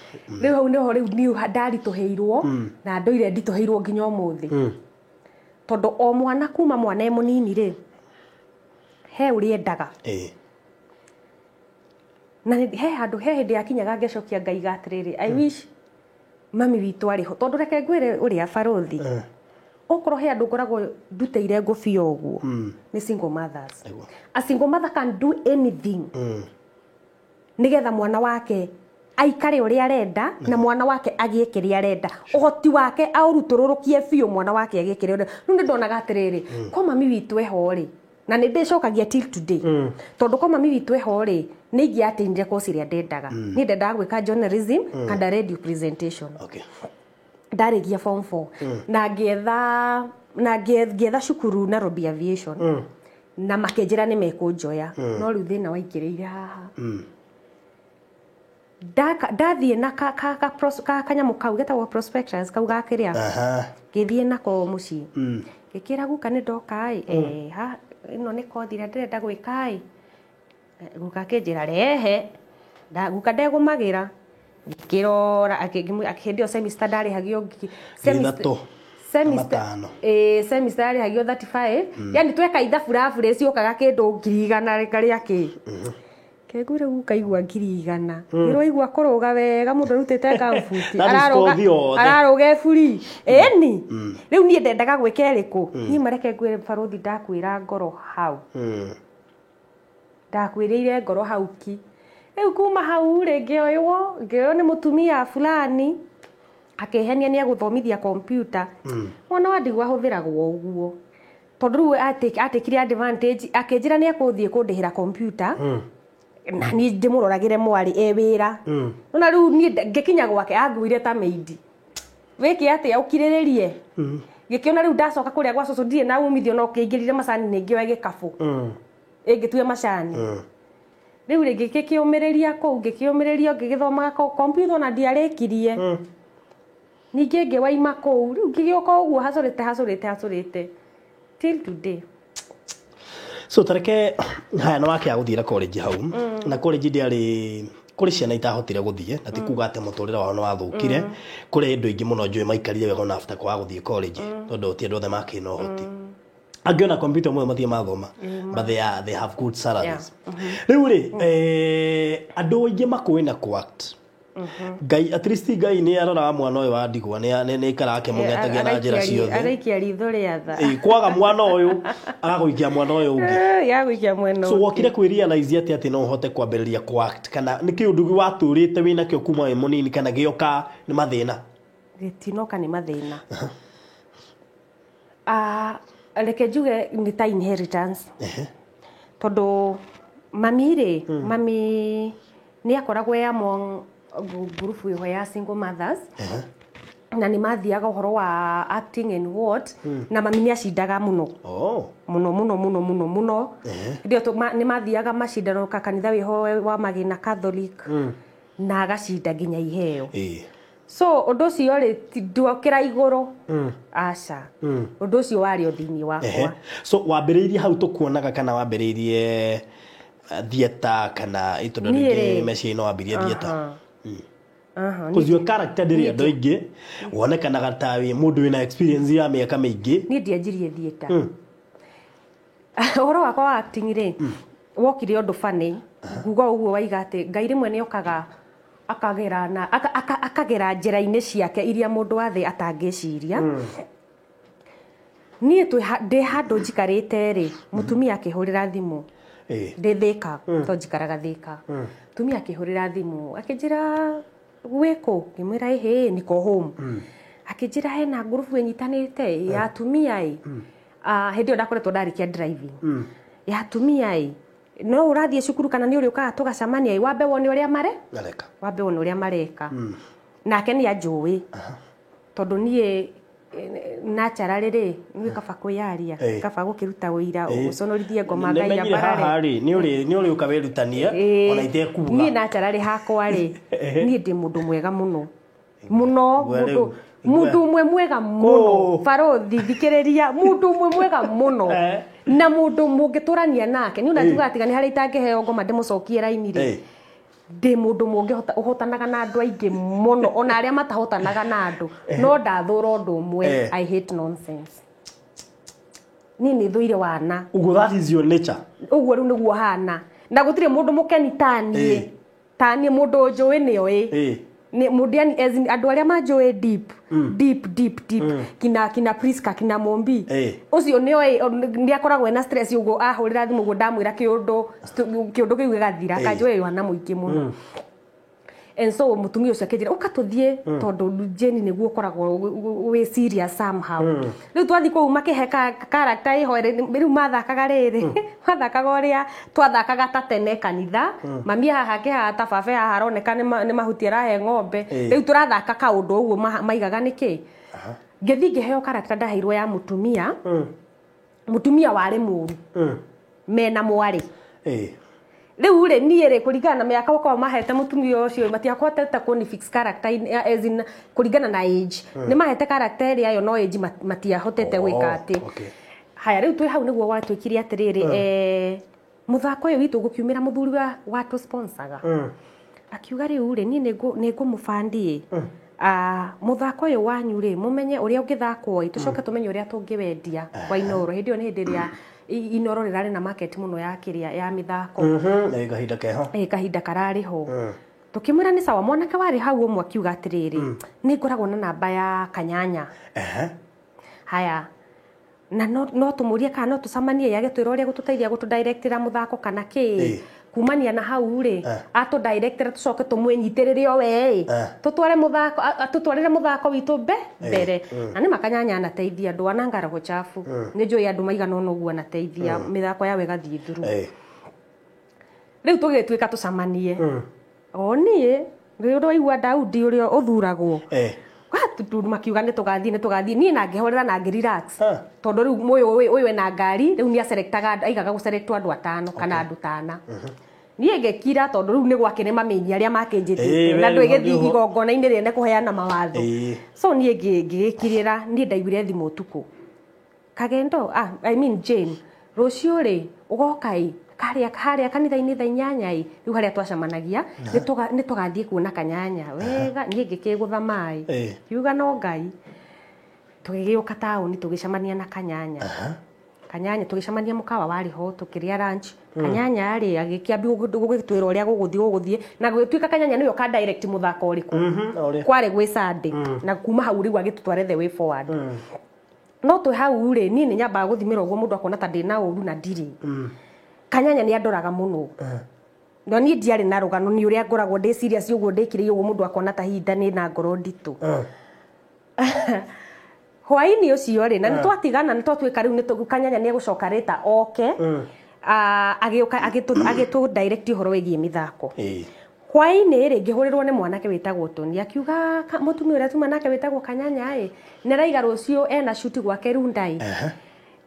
riu hau niho riu ni ndarituheirwo na ndoire ndituheirwo nginya umuthi tondu o mwana kuma mwana munini ri he uriendaga na he handu he hindi akinyaga ngecokia Ngai gatiriri I wish mami witu ari ho tondu reke ngwire uria barothi okorwo he andu ngoragwo nduteire ngũbia ũguo ni single mothers a single mother can do anything nigetha mwana wake aikare uria arenda na mwana wake agie kiria arenda uhoti wake aurutururukie biũ mwana wake agie kiria arenda nu ndonaga atiriri kwa mami witu eho ri na nä ndä cokagia till today tondå ko mami witå eho rä nä ingä atä kosi rä a ndendaga nä ndendaga gwä ka journalism and radio presentation ndarä gia form 4 na ngĩetha cukuru Nairobi Aviation na makenjĩra nĩ mekũnjoya no rĩu thĩna waingĩrĩire haha ndathiĩ na kanyamũ kau getagwo prospectus kau gakĩrĩa ngĩthiĩ nako mũciĩ ngĩkĩra guka nĩ ndoka ĩno nĩ kothi ĩrĩa ndĩrenda gwĩka guka akinjira rehe guka ndegumagira ngikirora akihindi semester ndarihagio semester arihagio 35 yani tweka ithabu rabu rĩciokaga kĩndũ 100 rĩkarĩa kĩ kegure gukaigua 100 ĩroigua kũrũga wega mũndũ rutĩte kambuti araroga buri eni rĩu niĩ ndendaga gwĩka ĩrĩkũ niĩ mareke ngwĩre barothi ndakwĩra ngoro hau ndakwĩrĩire ngoro hau ki rĩu kuma hau rĩ ngĩoywo nĩ mũtumia fulani akĩhenia nĩ agũthomithia kompyuta mwana wa ndigwa hũthĩragwo ũguo tondũ rĩu atekire advantage akĩnjĩra nĩ akũthiĩ kũndĩhĩra kompyuta na niĩ ndĩmũroragĩre mwarĩ wĩra na rĩu niĩ ngĩkinya gwake anguire ta maidi wĩke atĩa ũkirĩrĩrie ngĩkĩona rĩu ndacoka kũrĩa gwa cũcũ ndirĩ na umithio no kĩingĩrire macani nĩ ngĩoya gĩkabũ ĩngĩtue macani rĩu rĩngĩ ngĩkĩũmĩrĩria kũu ngĩgĩthomaga kompyuta na ndiarĩkirie ningĩ ngĩwaima kũu rĩu ngĩgĩũka ũguo hacũrĩte till today. So tareke haya no wake agũthira college hau na college ndiarĩ kũrĩ ciana itahotire gũthiĩ na ti kuga atĩ mũtũrĩre wao no wathũkire kũrĩ andũ aingĩ mũno njũĩ maikarire wega na after kwaga gũthiĩ college tondũ ti andũ othe makĩna ũhoti angiona computer mwe mathie mathoma but they have good salaries rĩu rĩ andũ aingĩ makwĩna kwact Ngai at least Ngai nĩ aroraga mwana ũyũ wa ndigwa nĩ ikarake mũgetagia na njĩra ciothe araikia ritho rĩa tha kwaga mwana ũyũ agagũikia mwana ũyũ ũngĩ yagũikia mwena so wokire kwĩrealize atĩ no ũhote kwambĩrĩria kwact kana nĩ kĩũndũ watũrĩte wĩna kĩo kuma wĩ mũnini kana gĩoka nĩ mathĩna gĩtinoka nĩ mathĩna reke njuge nĩ ta inheritance tondũ mami nĩ akoragwo among group ĩho ya single mothers na nĩ mathiaga ũhoro wa acting and what na mami nĩ acindaga mũno mũno nĩ mathiaga macindano kanitha wĩho wa Magina Catholic na agacinda nginya iheo so ũndũ ũcio rĩ nduokĩra igũrũ aca ũndũ ũcio warĩ o thĩinĩ wakwa so wambĩrĩirie hau tũkuonaga kana wambĩrĩirie theater kana itondo rĩngĩ meciĩ no wambĩrĩirie theater kũzio character ndĩrĩ andũ aingĩ wonekanaga ta wĩ mũndũ wĩna experience ya mĩaka mĩingĩ niĩ ndianjirie theater ũhoro wakwa wa acting rĩ wokire ũndũ funny nguga ũguo waiga atĩ Ngai rĩmwe nĩ okaga akagera njĩra-inĩ ciake iria mũndũ wa thĩ atangĩciria niĩ ndĩ handũ njikarĩte rĩ mũtumia akĩhũrĩra thimũ ndĩ Thĩka to njikaraga Thĩka mũtumia akĩhũrĩra thimũ akĩnjĩra gwĩkũ ngĩmwĩra ĩhĩ niko home akĩnjĩra hena group ĩnyitanĩte ya atumia hĩndĩ ĩyo ndakoretwo ndarĩkia driving ya atumia no ũrathiĩ cukuru kana nĩ ũrĩũkaga tũgacamania wambe wone ũrĩa mareka nake nĩ anjũĩ tondũ niĩ naturally rĩ nĩ kaba kwĩyaria kaba gũkĩruta ũira ũconorithie ngoma Ngai ya barare nĩ ũrĩũka wĩrutanie ona itekuga niĩ naturally hakwa rĩ niĩ ndĩ mũndũ mwega mũno mũndũ ũmwe mwega mũno barothi thikĩrĩria mũndũ ũmwe mwega mũno na mũndũ mũngĩtũrania nake nĩ unatuga atiga nĩ harĩa itangĩheo ngoma ndĩmũcokie raini rĩ ndĩ mũndũ mũngĩ ũhotanaga na andũ aingĩ mũno ona arĩa matahotanaga na andũ no ndathũra ũndũ ũmwe I hate nonsense niĩ nĩ thũire wana ũguo that is your nature ũguo rĩu nĩguo hana na gũtirĩ mũndũ mũkeni taniĩ mũndũ njũĩ nĩoĩ Mudiani andũ arĩa manjũĩ deep kina Priska kina Mombi ucio nĩ akoragwo ena stress ũguo ahũrĩra thimũ ũguo ndamwĩra kĩũndũ kĩu gĩgathira kanjũĩ wana mũingĩ mũno and so mũtumia ũcio akĩnjĩra ũka tũthiĩ tondũ Jane nĩguo ũkoragwo wĩ serious somehow rĩu twathi kũu makĩhe character ĩho rĩu mathakaga rĩrĩ mathakaga ũrĩa twathakaga ta tene kanitha mami haha kĩhaha ta baba haha aroneka nĩ mahuti arahe ng'ombe rĩu tũrathaka kaũndũ ũguo maigaga nĩkĩ ngĩthi ngĩheo character ndaheirwo ya mũtumia warĩ mũru mena mwarĩ rĩu rĩ niĩ rĩ kũringana na mĩaka ũkorwo mahete mũtumia ũcio matiahotete kũni fix character as in kũringana na age nĩ mahete character ĩrĩa yo no age matiahotete gwĩka atĩ haya rĩu twĩ hau nĩguo watwĩkire atĩrĩrĩ muthako uyu witu gukiumira muthuri wa tu sponsaga akiuga riu ri ni nego mufandi muthako uyu wanyu ri mumenye uria ungithakwo tucoke tumenye uria tungiwendia kwa Inoro hindi ni hindi ria Inoro rirari na market muno ya kiria ya mithako kahinda keho kahinda karari ho tukimwira ni sawa mwanake wari hau umwe akiuga atiriri ni ngoragwo na namba ya Kanyanya haya na no tumurie kana no tucamanie yage twira uria gututeithia gutudirectira muthako kana ki kumania na hau ri atu director tucoke tumwinyitirire o we tutwarire muthako witu mbere na ni Makanyanya anateithia andu anangara guchafu ni njui andu maigana ono guo anateithia mithako yawe gathie thuru riu tugituika tucamanie nie riu igua Daudi uria uthuragwo tu makiuga ni tugathie ni na ngehorera na ngirelax tondu riu moyo na ngari riu ni aselectaga aigaga guselectwa andu 5 kana andu 5 ni ngekira tondu riu ni gwakire mamenyi aria makinjitite na ndu igithi igongona-ini riene kuheana mawatho so ni ngigikirira ni ndaiguire thimu tuku Kagendo I mean Jane rucio ri ugokai haria kanitha-ini thaa 8 riu haria twacamanagia ni tugathie kuona Kanyanya wega ni ngikigutha mai kiuga no Ngai tugigiuka tauni tugicamania na Kanyanya tugicamania mukawa wari ho tukiria lunch Kanyanya ari agikiambi gugitwira uria guguthie na gugituika Kanyanya niyo ka direct muthako uriku kwari gwi Sunday na kuma hau riu agitutware the way forward no tu hau ri ni nyamba guthimira uguo mundu akona ta ndina uru na ndiri Kanyanya ni andoraga muno no ni ndiari na rugano ni uria ngoragwo ndi serious uguo ndikire uguo mundu akona ta hinda ni na ngoro nditu hwaini ucio ri na ni twatigana ni twatwika riu ni Kanyanya ni gucoka rita oke agitu direct horo wigie mithako hwaini ri ngihurirwo ni mwanake witagwo Toni akiuga mutumia uria mwanake witagwo Kanyanya ni raiga rucio ena shoot gwake Rundai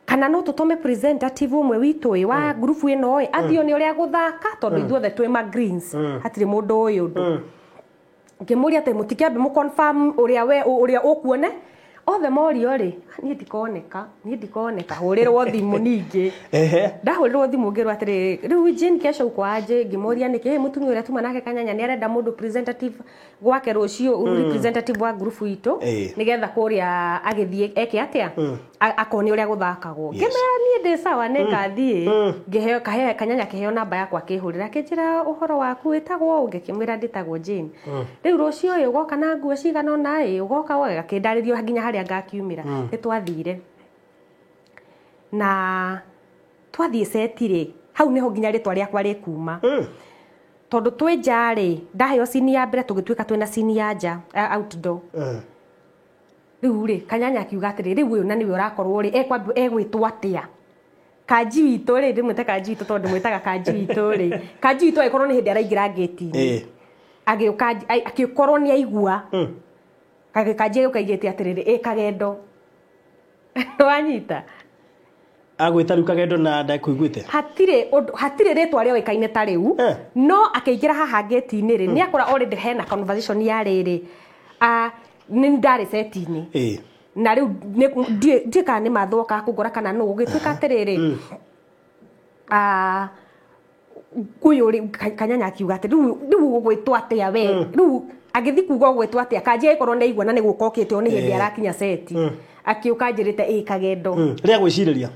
kana no tutume representative umwe witu wa group ino athio ni uria guthaka tondu ithuothe twi ma greens hatire mundu uyu ndu ngimuria te mutikiambe mu confirm uria ukuone othe morio ri ni ndikoneka hurirwo thimu ningi ndahurirwo thimu ngirwa atiri riu Jane kesho ukwaje ngimuria niki mutumia uria tuma nake Kanyanya ni arenda mundu representative gwake rucio representative wa group itu nigetha kuria agithie eke atia akoni uria guthakagwo ngimera ni ndi sawa ne ngathie ngiheo Kanyanya kiheo namba yakwa kihurira kinjira uhoro waku witagwo ngikimwira nditagwo Jane riu rucio uyu goka na nguo cigana ona ugoka wega kindaririo nginya haria ngakiumira ni twathire na twathie setire hau niho nginya ritwa riakwa rikuma tondu twi njari ndaheo senior mbere tugituika twina senior nja outdoor riu ri Kanyanya akiuga atiri riu uyu na niwe urakorwo ri egwitwo atia Kanji witu ri ndimwite Kanji witu tondu mwitaga Kanji witu ri Kanji witu aikorwo ni hindi araingira gate-ini agikorwo ni aigua Kanji ukaigite atiriri Kagendo wanyita agwita riu Kagendo na ndakuiguite hatire ritwa ria wikaine ta riu no akeingira haha gate-ini ri ni akora already hena conversation ya riri ni ndari set-ini na riu ndika ni mathoka kugora kana no ugituika atiriri kuyo ri Kanyanya akiuga ati riu ugwitwa atia we riu agithi kuga ugwitwa atia Kanji aikorwo ni igua na ni gukokite ni hindi arakinya seti akiuka njirite Kagendo ria gwiciriria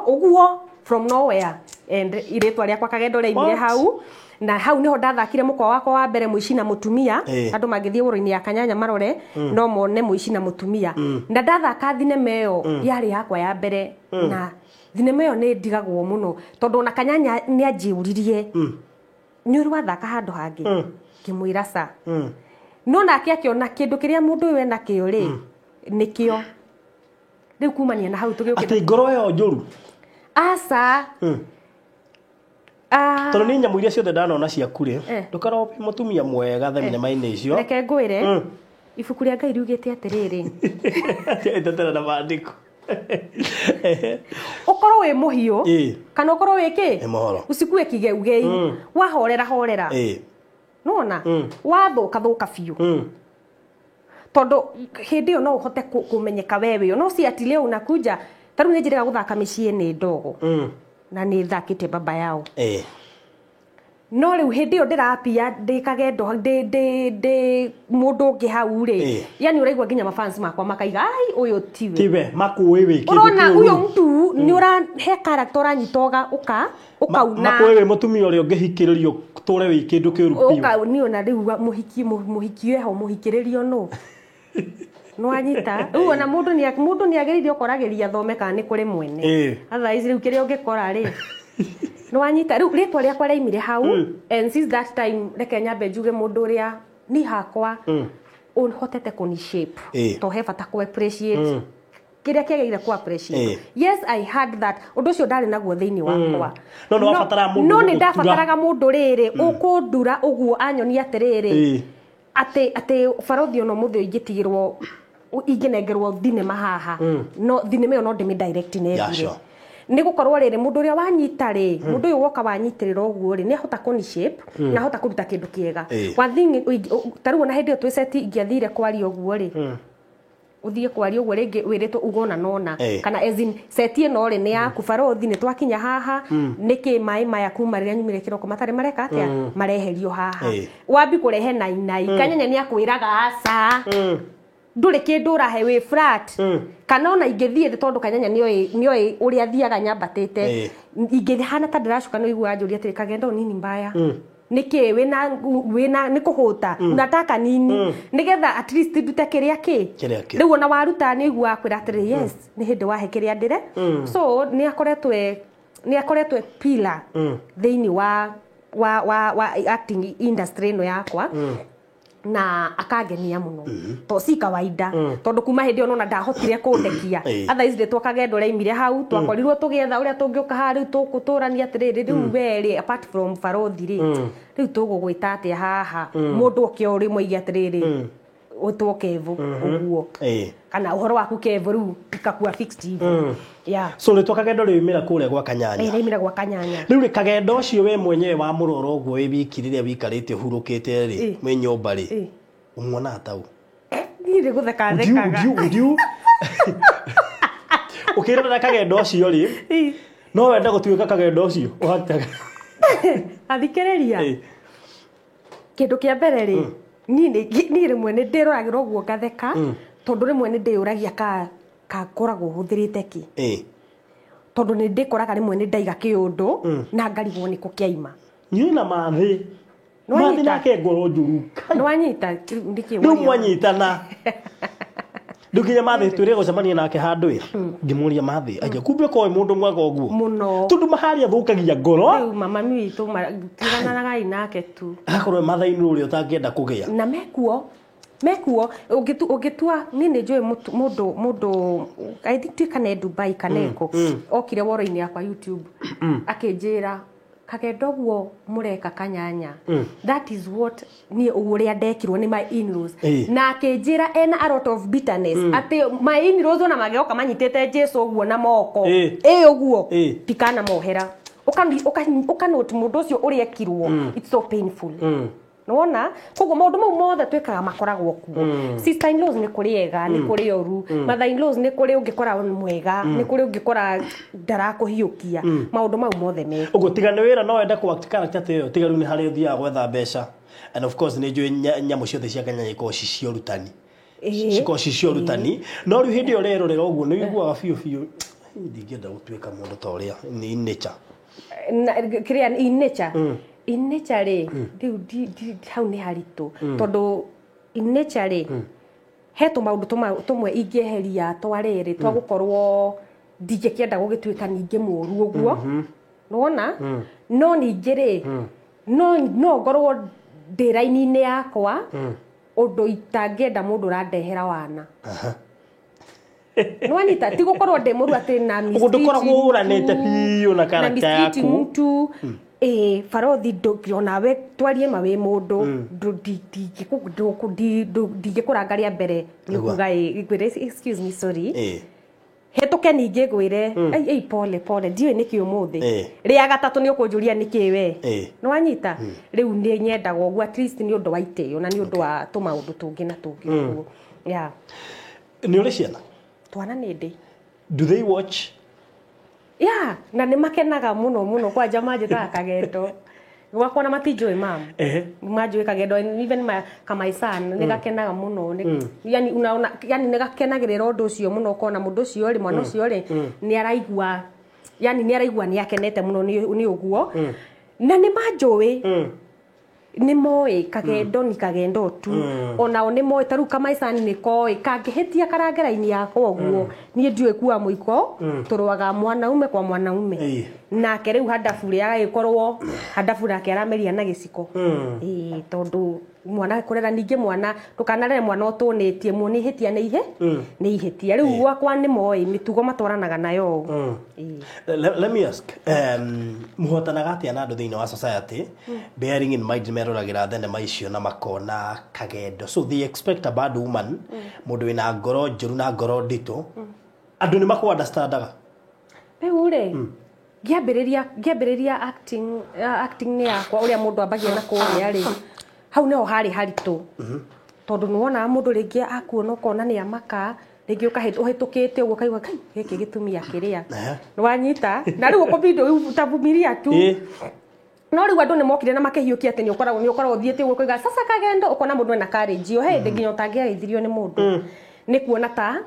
uguo from nowhere and iretwa riakwa Kagendo reimire hau na hau niho ndathakire mukwa wakwa wa mbere muici na mutumia andu magithie woro-ini ya Kanyanya marore no mone muici na mutumia na ndathaka thinema iyo yari yakwa ya mbere na thinema iyo ni ndigagwo muno tondu na Kanyanya ni anjiuririe ni uri wathaka handu hangi ngimwira sa no nake akiona kindu kiria mundu uyu ena kio ri nikio riu kumania na hau tugiukira ati ngoro yo njuru asa tondu ni nyamu iria ciothe ndanona ciaku ri ndukarope mutumia mwega thenema-ini icio reke ngwire ibuku ria Ngai riugite atiriri itetera na maandiko ukorwo wi muhiu kana ukorwo wi ki usikue kigeugei wahorera nona wathuka biu tondu hindi yo no uhote kumenyeka wewe no si ati leo unakuja taru ni njira guthaka micii ni ndogo na nĩ thakĩte baba yao eh no rĩu hĩndĩ ĩyo ndĩrapia ndĩkagendo ndĩ mũndũ ũngĩ hau rĩ yani ũraigua nginya mafans makwa makaiga ai ũyũ tiwe makuĩ wĩ kĩndũ ũrona ũyũ mtu nĩ ũrahe character ũranyitoga ũkauna makuĩ wĩ mũtumia ũrĩa ũngĩhikĩrĩrio tũre wĩ kĩndũ kĩũru piũ ũkauni ona rĩu mũhiki weho mũhikĩrĩrio no nwanyita rĩu ona mũndũ nĩ agĩrĩire ũkoragĩria thome kana nĩ kũrĩ mwene otherwise rĩu kĩrĩa ũngĩkora rĩ nwanyita rĩu rĩtwa rĩakwa rĩaimire hau and since that time reke nyambe njuge mũndũ ũrĩa ni hakwa ũhotete kũni shape to he bata kũ appreciate kĩrĩa kĩagĩrĩire kũ appreciate yes I had that ũndũ ũcio ndarĩ naguo thĩinĩ wakwa no nĩ ndabataraga mũndũ rĩrĩ ũkũndura ũguo anyonia atĩrĩrĩ atĩ barothi ono mũthĩ ingĩtigĩrwo ingĩnengerwo thinema haha no thinema ĩyo no ndĩmĩdirect nethire nĩ gũkorwo rĩrĩ mũndũ ũrĩa wanyita rĩ mũndũ ũyũ woka wanyitĩrĩra ũguo rĩ nĩ ahota kũni shape na ahota kũruta kĩndũ kĩega wathingi tarĩu ona hĩndĩ ĩyo twĩseti ingĩathire kwaria ũguo rĩ uthie kwaria ũguo rĩngĩ wĩrĩtwo ugona nona kana as in seti ĩno rĩ nĩ yaku barothi nĩ twakinya haha nĩkĩ maĩ maya kuma rĩrĩa nyumire kĩroko matarĩ mareka atĩa mareherio haha wambi kũrehe nainai kanyanya nĩ akwĩraga aca ndũrĩ kĩndũ ũrahe wĩ flat kana ona ingĩthiĩ thĩ tondũ kanyanya nĩoĩ ũrĩa thiaga nyambatĩte ingĩthiĩ hana ta ndĩracuka no igua njũria atĩrĩ kagendo nini mbaya nĩkĩ wĩna nĩ kũhũta unataka nini nĩgetha at least ndute kĩrĩa kĩ rĩu ona waruta nĩ igua kwĩra atĩrĩ yes nĩ hĩndĩ wahe kĩrĩa ndĩre so nĩ akoretwe pillar thĩinĩ wa acting industry ĩno yakwa na akagenia muno to si kawaida tondu kuma hindi ono na ndahotire kundekia otherwise twakagendo raimire hau twakorirwo tugietha uria tungioka hari tukuturania atiriri riu weri apart from farothi riu tugugwita atia haha mundu okiori moigi atiriri utwo kevu uguo kana uhoro waku kevu riu ikakua fixed hivyo so ri twakagendo riumira kuria gwa kanyanya riumira gwa kanyanya riu ri kagendo ucio we mwenyewe wa muroro uguo wi wiki riria wikarite hurukite ri mwe nyomba ri umwona atau ni ri gutheka thekaga ukira na kagendo ucio ri no wenda gutuika kagendo ucio uhataga athikiriria kindu kia mbere ri ni rimwe ni ndiroragirwo guo gatheka tondu rimwe ni ndiyuragia ka koragwo huthirite ki tondu ni ndikoraga rimwe ni ndaiga kiundu na ngarigwo ni kukiaima ni na mathi nake ngoro njuru nwanyita ndiki no mwanyitana ndukinya mathi twire gucemania nake handu ira ngimuria mathi aje kumbe ko mundu mwega uguo muno tundu mahari athukagia ngoro riu mama mitu tirana nake tu akorwe mathaini uria utangienda kugia na mekuo ugitua nini njui mundu I think tikane Dubai kaneko okire woro-ini yakwa YouTube akinjira kagendo guo mureka kanyanya that is what ni uria ndekirwo ni my in-laws na akinjira ena a lot of bitterness ati my in-laws ona magioka manyitete Jesu guo na moko uguo tikana mohera ukanote mundu ucio uria ekirwo it's so painful nona koguo maundu mau mothe twikaga makoragwo kuo sister in laws ni kuri ega ni kuri oru mother in laws ni kuri ungikora mwega ni kuri ungikora ndarakuhiukia maundu mau mothe me uguo tigane wira no wenda ku act character teyo tigaru ni hari thia gwetha mbeca and of course ni njui nyamu ciothe cia kanya iko cicio rutani ciko cicio rutani no riu hindi ore rorera uguo ni wiguaga biu ndingenda gutuika mundu ta uria ni nature kiria in nature in nature riu hau ni haritu tondu in nature he tumaundu tumwe ingieheria twariri twagukorwo ndingikienda gugituika ningi muru uguo nona no ningi ri no ngorwo ndiraini-ini yakwa undu itangienda mundu randehera wana nwanyita ti gukorwo ndi muru ati na mistake ugukoragwo uranite piu na character yaku mtu farothi ndona we twarie mawe mundu ndingikurangaria mbere nikuga excuse me sorry hetuke ningi gwire ei pole ndiwe niki umuthi ria gatatu ni ukunjuria niki we nwanyita riu ni nyendaga uguo at least ni undu wa iteo na ni undu wa tumaundu tungi na tungi uguo ni uri ciana twana ni ndi do they watch ya na nĩ makenaga mũno kwanja manjĩtaga Kagendo gwakwa na matinjũĩ mam manjũĩ Kagendo even my son nĩ gakenaga mũno yani unaona yani nĩ gakenagĩrĩra ũndũ ũcio mũno kona mũndũ ũcio rĩ mwana ũcio rĩ nĩ araigua yani nĩ araigua nĩ akenete mũno nĩ ũguo na nĩ manjũĩ nĩ moĩ Kagendo ni Kagendo tu onao nĩ moĩ taru kama Isani nĩ koĩ kangĩhĩtia karangera-inĩ yakwa ũguo niĩ ndiũĩ kuwa mũiko tũrũaga mwanaume kwa mwanaume nake rĩu handabu rĩa agĩkorwo handabu nake arameria na gĩciko tondũ mwana kũrera ningĩ mwana tũkanarere mwana ũtũnĩtie muone ihĩtia nĩ ihĩtia rĩu gwakwa nĩ moĩ mĩtugo matwaranaga nayo let me ask mũhotanaga atĩa na andũ thĩinĩ wa society bearing in mind meroragĩra thenema icio na makona Kagendo so they expect a bad woman mũndũ wĩna ngoro njũru na ngoro nditũ andũ nĩ makũ understandaga rĩu rĩ ngĩambĩrĩria acting nĩ yakwa ũrĩa mũndũ ambagia na kũrĩa rĩ hau nĩho harĩ haritũ tondũ nĩwonaga mũndũ rĩngĩ akuona ũkona nĩ amaka rĩngĩ ũhĩtũkĩte ũguo kaigua gĩkĩ gĩtumia kĩrĩa nĩwanyita na rĩu ũkũbindũ utavumilia tu no rĩu andũ nĩ mokire na makĩhiũkia atĩ nĩ ũkoragwo ũthiĩte ũguo kũiga sasa Kagendo ũkona mũndũ ena courage yo hĩndĩ nginya ũtangĩageithirio nĩ mũndũ nĩ kuona ta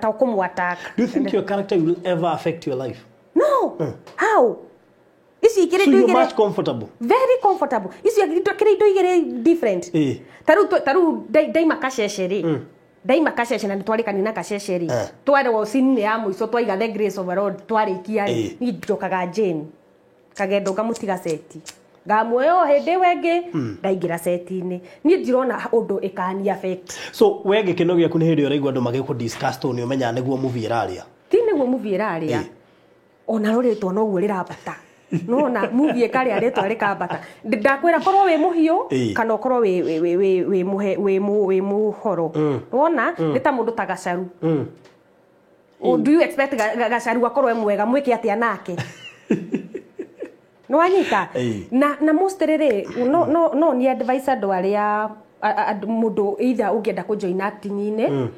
ũkũmwattack. Do you think your character will ever affect your life? No. How? So you're much comfortable? Very comfortable. Different. Taru daima kashesheri. Daima kasheshe na twarikani na kashesheri. Tware wo scene ya muico twaiga the grace of the Lord twarikia ni njokaga Jane. Kagendo gamutiga seti. Gamuoyo hende wenge ndaingira seti-ini. Ni ndirona undu ikani affect. So wenge kino gyaku ni hindi uraigwa andu magiko discuss to ni umenya niguo movie iraria. Ti niguo movie iraria. Ona roretwo no guo rirabata. No na movie kari aretwa rikambata ndakwira korwo we muhio kana korwo we muhoro wona ni ta mundu ta gacaru do you expect gacaru akorwo mwega mwike atia nake no anyita na musterere no ni advisor do aria mundu either ungienda ku join acting ine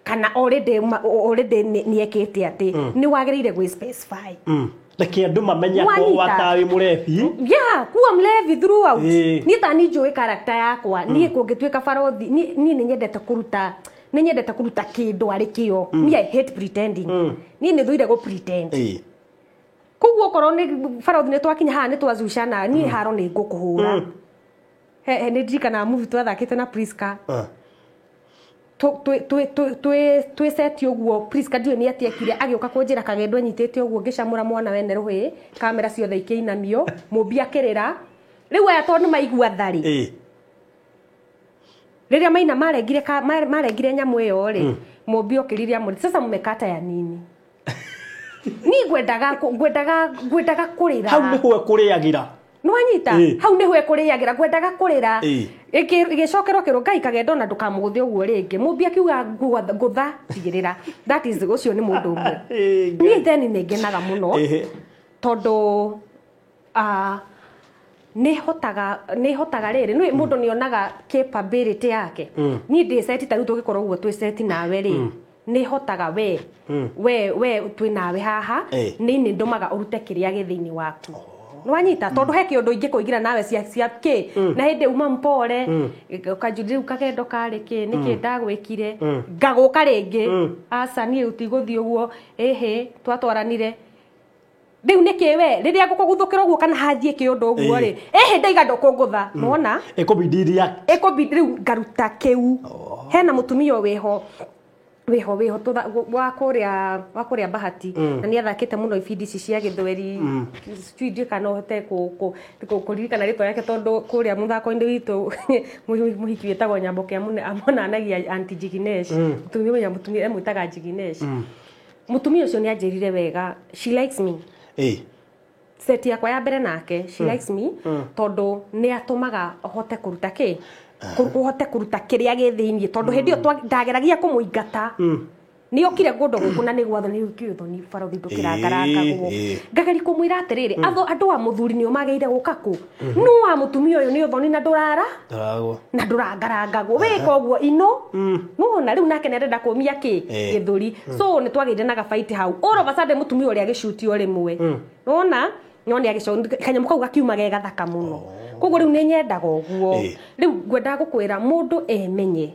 kana already ni ekete ati ni wagirire gwe specify Laki andu mamenya ko watawi murevi kuwa mlevi throughout ni tani njui character yakwa ni kungituika farothi ni nyendete kuruta kindu ari kio ni I hate pretending ni thuire go pretend kuguo korwo ni farothi ni twakinya ha ni twazushana ni haro ni ngukuhura ni ndikana movie twathakite na Priska twe set yoguo Priska ndiwe ni atiekire agioka kunjira Kagendo nyitete uguo ngicamura mwana wene ruhi kamera ciothe ikeinamio mumbi akirira riu aya tondu maigua thari riria maina marengire nyamu iyo ri mumbi okiriria muri sasa mumekata ya nini ni gwendaga kurira hau niho kuriagira nwanyita hau niho ekuriagira gwendaga kurira igicokerwo kiro Ngai Kagendo na ndukamuguthe uguo ringi mumbi akiuga ngutha tigirira that is ucio ni mundu umwe ni then ni ngenaga muno tondu ni hotaga riri ni mundu nionaga capability yake ni ndi set taru tugikorwo uguo twi set nawe ri ni hotaga we twinawe haha ni ndumaga urute kiria githiini waku nwanyita tondu he kiundu ingi kuigira nawe cia ki na hindi uma mpore ukajudiru Kagendo kari ki niki ndagwikire ngaguka ringi aca ni utiguthio guo twatwaranire riu niki we riria ngukuguthukira guo kana hathie kiundu guo ri ndaiga ndukungutha wona ekubidiria riu ngaruta kiu hena mutumia wiho wa kuria Bahati na ni athakite muno ibindi ici cia githweri studio kana hote kuririkana ritwa yake tondu kuria muthako-ini witu muhiki wetagwo Nyamboke amona anagia Aunty Jignesh mutumia emwitaga Jignesh mutumia ucio ni anjirire wega she likes me set yakwa ya mbere nake she likes me tondu ni atumaga hote kuruta kuhote kuruta kiria githiini tondu hindi yo ndageragia kumuingata ni okire gondo gukuna ni gwatho ni ukitho ni barothi ndukirangaranga guo ngagari kumwira atiriri andu a muthuri ni omageire gukaku no a mutumia uyu ni uthoni na ndurara na ndurangaranga guo we koguo ino no na riu nake nerenda kumia ki githuri so ni twageire na gafight hau all of a sudden mutumia uri agicutio rimwe nona ni agicoka kanyamu kau gakiuma ge gathaka muno koguo riu ni nyendaga uguo riu ngwenda gukwira mundu emenye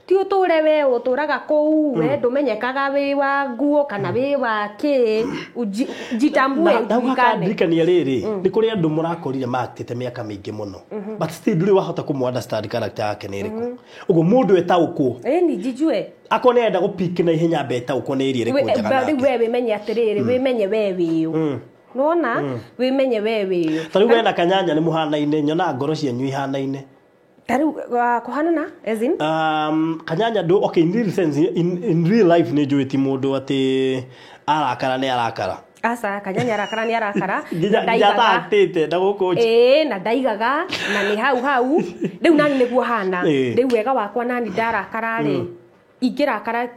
ti uture we uturaga kou we ndumenyekaga wi wa nguo kana wi wa ki jitambue ndikania riri ni kuri andu murakorire maktite miaka mingi muno but still nduri wahota kumu understand character yake ni iriku ugo mundu etaukwo ni jijue akone enda gupik na ihenya beta uko ni iri iriku njaga nake we wimenye atiriri wimenye we wiu nona wimenye we wiu tari we na kanyanya ni muhana-ine nyona ngoro cianyu ihana-ine taru kuhanana as in kanyanya do okay in real sense in real life ni juiti mundu ati arakara ni arakara asa kanyanya arakara ni arakara ndaigaga atite ndagukocha na ndaigaga na ni hau riu nani niguo hana riu wega wakwa nani ndarakara ri ingirakara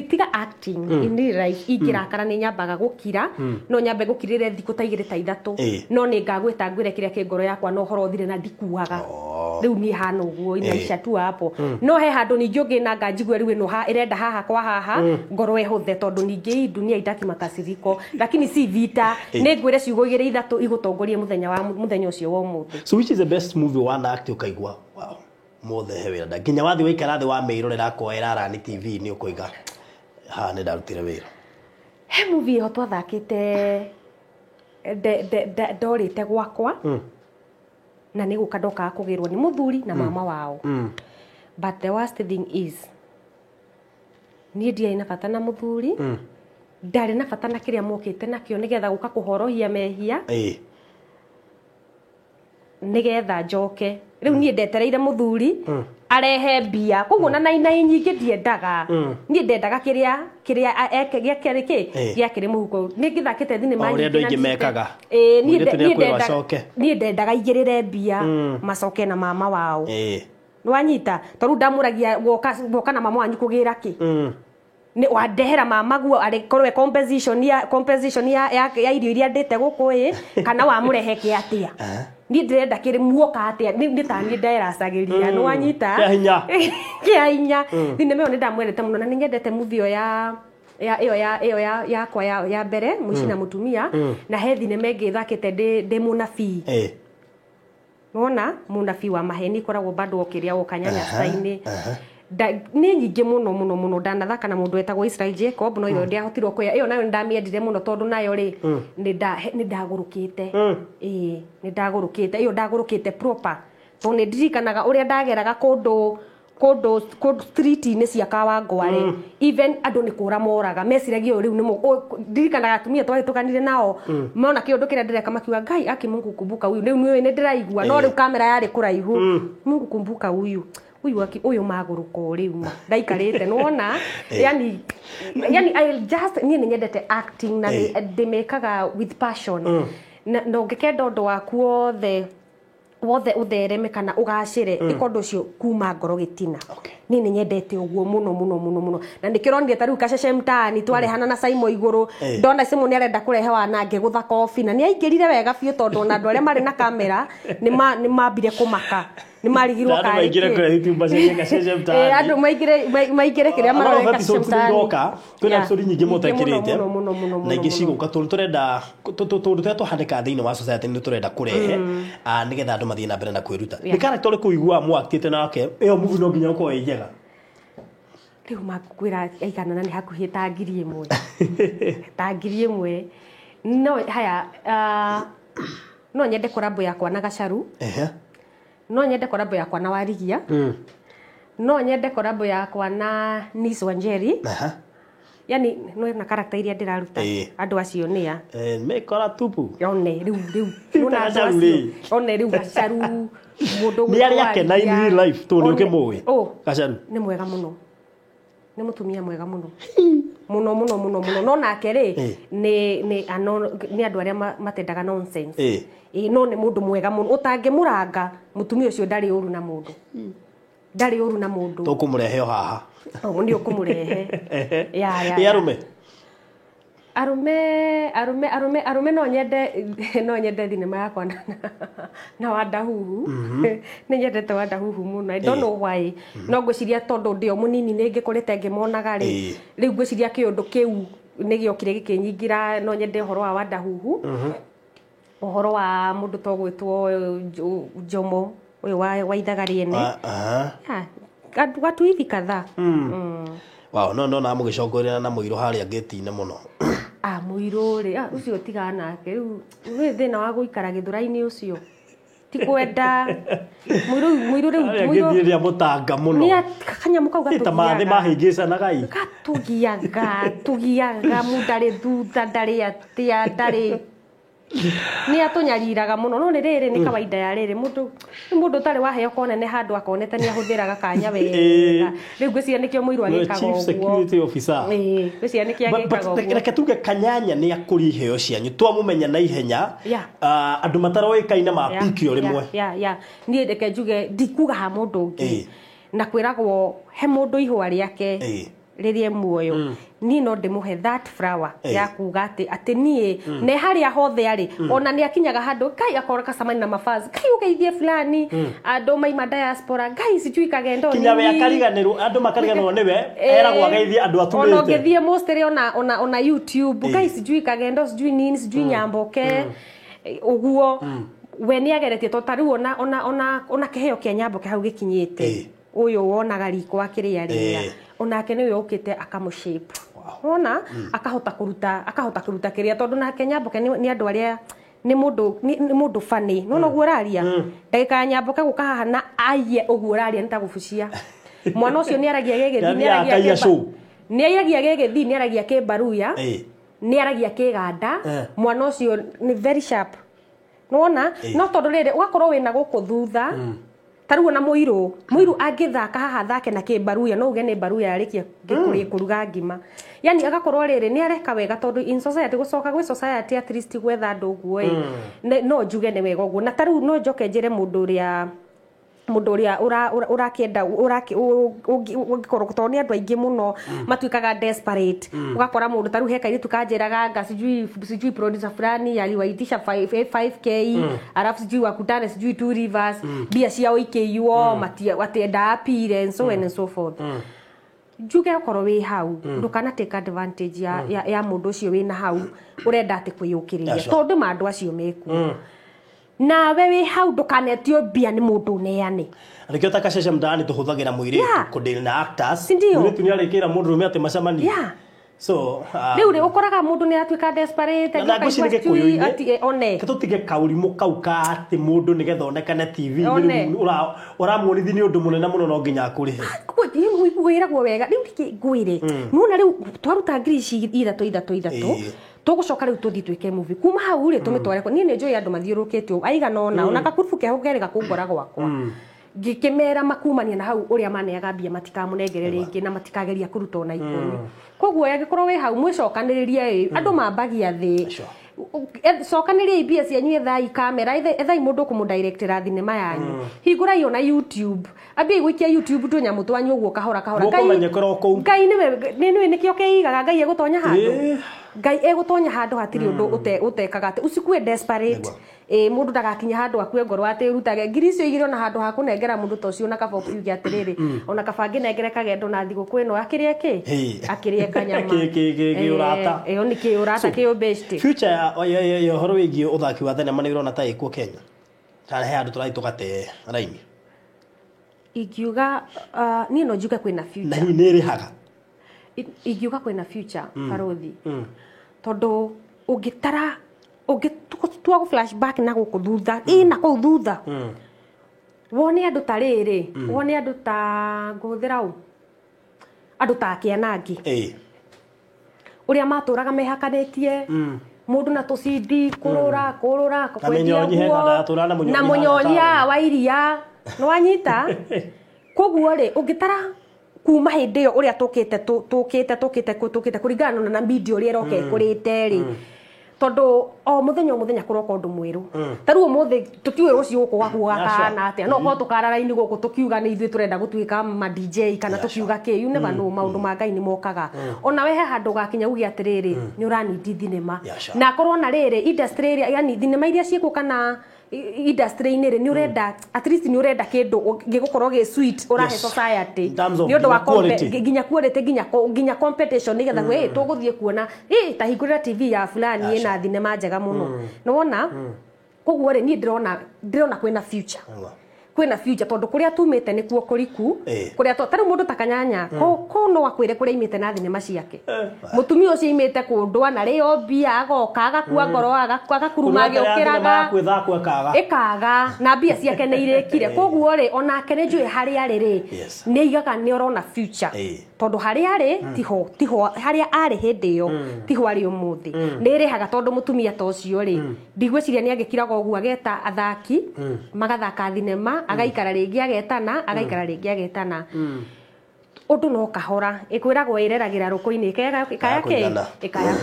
tiga acting in real life ingirakara ni nyambaga gukira no nyambe gukirire thiku ta igire ta ithatu no ni ngagwita ngwire kiria ki ngoro yakwa no horo thire na ndikuaga riu ni hana uguo inaisha tu hapo no he handu ningi ungina ngajigwe riu ino irenda haha kwa haha ngoro ehuthe tondu ningi dunia itaki makasiriko lakini si vita ni ngwire ciugo igire ithatu igutongorie muthenya ucio wa umuthi. So which is the best movie one act ukaigwa wow mothe hewira da nginya wathi waikara thi wa meirorera koera Rani TV ni ukuiga ha ni ndarutire wira he movie ho twathakite ndorite gwakwa na ni guka ndoka kugirwo ni muthuri na mama wao but the worst thing is ni ndia ina bata na muthuri ndari na bata na kiria mokite nakio nigetha guka kuhorohia mehia nigetha njoke riu ni ndetereire muthuri arehe mbia koguo na nai nyingi ndiendaga ni ndendaga kiria kiri muhuko ni ngithakite thinema nyingi mekaga ni ndendaga igirire mbia macoke na mama wao nwanyita toru ndamuragia woka na mama wanyu kugira ki ni wandehera mama guo ari korwe composition ya irio iria ndete guku kana wamurehe ki atia ni ndirenda kiri muoka atia ni tani nderacagiria no wanyita kia hinya thine meo ni ndamwendete muno na ninyendete movie ya mbere muici na mutumia na he thine mengi thakite ndi munabii nona munabii wa maheni koragwo bado okiria ukanyanya staini ni nyingi muno ndanathaka na mundu etagwo Israel Jacob no iyo ndiahotirwo kuya iyo nayo ndamiendire muno tondu nayo ri ni ndagurukite ni ndagurukite iyo ndagurukite proper to ni ndirikanaga uria ndageraga kundu street ni cia Kawangware even andu ni kura moraga mesiragio riu ni ndirikanaga atumia twahitukanire nao mona kiundu kiria ndireka makiuga ngai aki Mungu kumbuka huyu riu ni ndiraigua no riu kamera yari kuraihu Mungu kumbuka huyu uyu maguruko riu ndaikarite nona yani I just ni nyendete acting na ndimekaga with passion no ngekenda undu waku wothe uthereme kana ugacire ikondo cio kuma ngoro gitina ni nyendete uguo muno na ndikironire ta riu kacece mtaani twarehana na Saimo iguru ndona Saimo ni arenda kurehe wanange guthaka ofi na ni aingirire wega biu tondu na andu aria mari na kamera ni mambire kumaka ni marigirwo kai maigire kure YouTube basi kacece mtaani andu maigire kiria marore kacece mtaani kuna episode nyingi mutekirite na ingicigoka turenda turia tuhandika thiini wa society ni turenda kurehe nigetha andu mathie na mbere na kwiruta ni character uri kuigua mu actite nake iyo movie no nginya uko ijega riu makwira aikana ni hakuhi ta ngiri imwe no haya no nyende korabo yakwa na Gacaru no nyende korabo yakwa na Warigia no nyende korabo yakwa na Nice Wanjeri yani no na character iria ndiraruta andu acio nia mekora tupu one riu nuna one riu Gacaru mundu ni ari yake na in real life tu ni ukimui Gacaru ni mwega muno ni mutumia mwega muno muno no nake ri ni andu aria matendaga nonsense no ni mundu mwega muno utangimuranga mutumia ucio ndari uru na mundu tukumurehe haha Nĩ ũkũmũrehe. Arume no nyende thinema yakwa na Wadahuhu. Nĩ nyendete Wadahuhu mũno. I don't know why. No ngwĩciria tondũ ndĩ o mũnini nĩ ngĩkũrĩte ngĩmonaga rĩ. Rĩu ngwĩciria kĩũndũ kĩu nĩ gĩokire gĩkĩnyingĩra no nyende ũhoro wa Wadahuhu. Ũhoro wa mũndũ togwĩtwo Jomo ũyũ wa ithaga rĩene. Watu hivi kadhaa. Wow, no na mũgĩcongoria na Mũirũ harĩa ngĩti-inĩ mũno. Mũirũ rĩ, ũcio tigana nake. Rĩu thĩna wa gũikara gĩthũra-inĩ ũcio. Ti kwenda. Mũirũ rĩu ngĩthiĩria mũtanga mũno. Nĩ kanyamũ kau gatugiaga. Ta mathĩ mahĩngĩcanaga ii. Tugiaga mũndarĩ thutha ndarĩ atĩa ndarĩ. Nĩ atũnyariraga mũno no rĩrĩ nĩ kawaida ya rĩrĩ mũndũ ũtarĩ waheo konene handũ akonete nĩ ahũthĩraga kanya wega rĩu ngwĩciria nĩkĩo Mũirũ agĩkaga ũguo chief security officer ngwĩciria nĩkĩo agĩkaga ũguo reke tuge Kanyanya nĩ akũri iheo cianyu twamũmenya na ihenya andũ mataroĩkaine mapikio rĩmwe niĩ reke njuge ndikuga ha mũndũ ũngĩ na kwĩragwo he mũndũ ihũa rĩake rĩrĩa muoyo niĩ no ndĩmũhe that flower ya kuga atĩ niĩ ne harĩa hothe arĩ ona nĩ akinyaga handũ Ngai akora kacamani na mafazi Ngai ũgeithie fulani andũ maima diaspora Ngai sijui kagendo kinya we akariganĩrwo andũ makariganĩrwo nĩwe eragwo ageithie andũ atumĩte ona ũngĩthiĩ mostly ona YouTube Ngai sijui kagendo sijui nini sijui Nyamboke ũguo we nĩ ageretie to rĩu ona kĩheo kĩa Nyamboke hau gĩkinyĩte ũyũ wonaga riko akĩrĩa onake nĩwe ũkĩte akamũshape ona akahota kũruta kĩrĩa tondũ nake Nyamboke nĩ andũ arĩa nĩ mũndũ funny no guo ũraria ndagĩka ya Nyamboke gũka haha na aiye ũguo ũraria nĩ ta gũbucia mwana ũcio nĩ aragia gĩgĩthi nĩ aragia kĩbaruya nĩ aragia kĩganda mwana ũcio nĩ very sharp nona no tondũ rĩrĩ ũgakorwo wĩna gũkũ thutha taruo na Mũirũ angĩthaka haha thake na kĩbaruya no uge nĩ baruya yarĩkia kũruga ngima yani agakorwo rĩrĩ nĩ areka wega tondũ in society gũcoka gwĩ society at least gwetha andũ ũguo no njuge nĩ wega ũguo na taruo no njoke njĩre mũndũ ũrĩa ũrakĩenda ũngĩkorwo tondũ nĩ andũ aingĩ mũno matuĩkaga desperate ũgakora mũndũ taruo he kairĩtu kanjĩraga anga sijui producer fulani aliwaitisha 5k alafu sijui wakutane sijui Two Rivers bia ciao ikĩiywo matienda appearance so on and so forth njuge okorwo wĩ hau ndũkana take advantage ya mũndũ ũcio wĩna hau ũrenda atĩ kwĩyũkĩrĩria tondũ andũ acio mekuo na we wĩ hau ndũkanetio mbia nĩ mũndũ neane Alikio takashesha mtaani tuhudhagira mũirĩtu kũdeal na actors mũirĩtu nĩ arĩkĩra mũndũ rũme atĩ macamani so rĩu rĩ ũkoraga mũndũ nĩ atuĩka desperate ati one tutige kaurimũ kau ka atĩ mũndũ nĩgetha onekane TV ũramuonithi nĩ ũndũ mũnene mũno no nginya akũrĩhe wĩragwo wega rĩu ngwĩre muona rĩu twaruta ngiri ithatũ tũgũcoka rĩu tũthi twĩke movie kuma hau rĩ tũmĩtware niĩ nĩ njũĩ andũ mathiũrũkĩte aigana ona gakurubu keho gerega kũngora gwakwa ngĩkĩmera makumania na hau ũrĩa maneaga mbia matikamũnengere rĩngĩ na matikageria kũruta ona ikũmi koguo angĩkorwo wĩ hau mwĩcokanĩrĩrie andũ mambagia thĩ cokanĩrĩai mbia cianyu ethai kamera ethai mũndũ kũmũdirectĩra thinema yanyu hingũrai ona YouTube ambiai gũikia YouTube tũnyamũ twanyu ũguo kahora Ngai nĩwe nĩkĩo kĩigaga Ngai egũtonya handũ Ngai egũtonya handũ hatirĩ ũndũ ũtekaga atĩ usikue desperate mũndũ ndagakinya handũ akue ngoro atĩ rutage ngiri icio igĩrĩ ona handũ ha kũnengera mũndũ ta ũcio na kaba uge atĩrĩrĩ ona kaba ngĩnengere kagendo na thigũkũ ĩno akĩrĩa kanyama urata ĩyo nĩ kĩurata kĩũbesti future ya ũhoro wĩgiĩ ũthaki wa thenema nĩ ũrona ta ĩkuo Kenya kana he andũ tũrathiĩ tũgate raini ingiuga niĩ no njuge kwĩna future na nĩ ĩrĩhaga ingiuga kwĩna future Karothi tondũ ũngĩtua gũ flashback na gũkũ thutha na kũu thutha wone andũ ta rĩrĩ wone andũ ta ngũhũthĩra andũ ta Kĩanangi ũrĩa matũraga mehakanĩtie mũndũ na tũcindi kũrũra kwendia guo na mũnyonyia wa iria nĩ wanyita koguo rĩ ũngĩtara kuma hĩndĩ ĩyo ũrĩa tũkĩte kũringana na media ũrĩa ĩroka ĩkũrĩte rĩ tondu o muthenya kuroka undu mwiru taru umuthi tukiwe rucio guku gwakana atia no ko tukarara-ini guku tukiuga ni ithuĩ turenda gutuika ma DJ kana tukiuga ki you never know maundu ma Ngai ni mokaga ona we he handu gakinya ugi atiriri ni uranidi thinema na korwo na riri industry iria yani thinema iria ciĩkuo kana industry-inĩ rĩ ni urenda at least ni urenda kindu gigukorwo gi sweet urahe society ni undu wa nginya quality nginya competition nigetha we tuguthie kuona ta hingurira TV ya fulani ina thinema njega muno no wona koguo rĩ ni ndirona kwina future tondu kuria tumite ni kuo kuriku kuria tari mundu takanyanya ko no akwire kuria imite na thinema ciake mutumia ucio imite kundu ana rio bia agoka agakua ngoro agakuruma agiukiraga ikaga na bia ciake ni irekire koguo ri onake ni njui hari ari ri ni igaga ni orona future tondu hari ari tiho hari ari hindi yo tiho ari umuthi ni rihaga tondu mutumia ta ucio ri ndigwiciria ni agikiraga uguo ageta athaki magathaka thinema agaikara ringi agetana undu no kahora ikwiragwo ireragira ruko-ini ikaya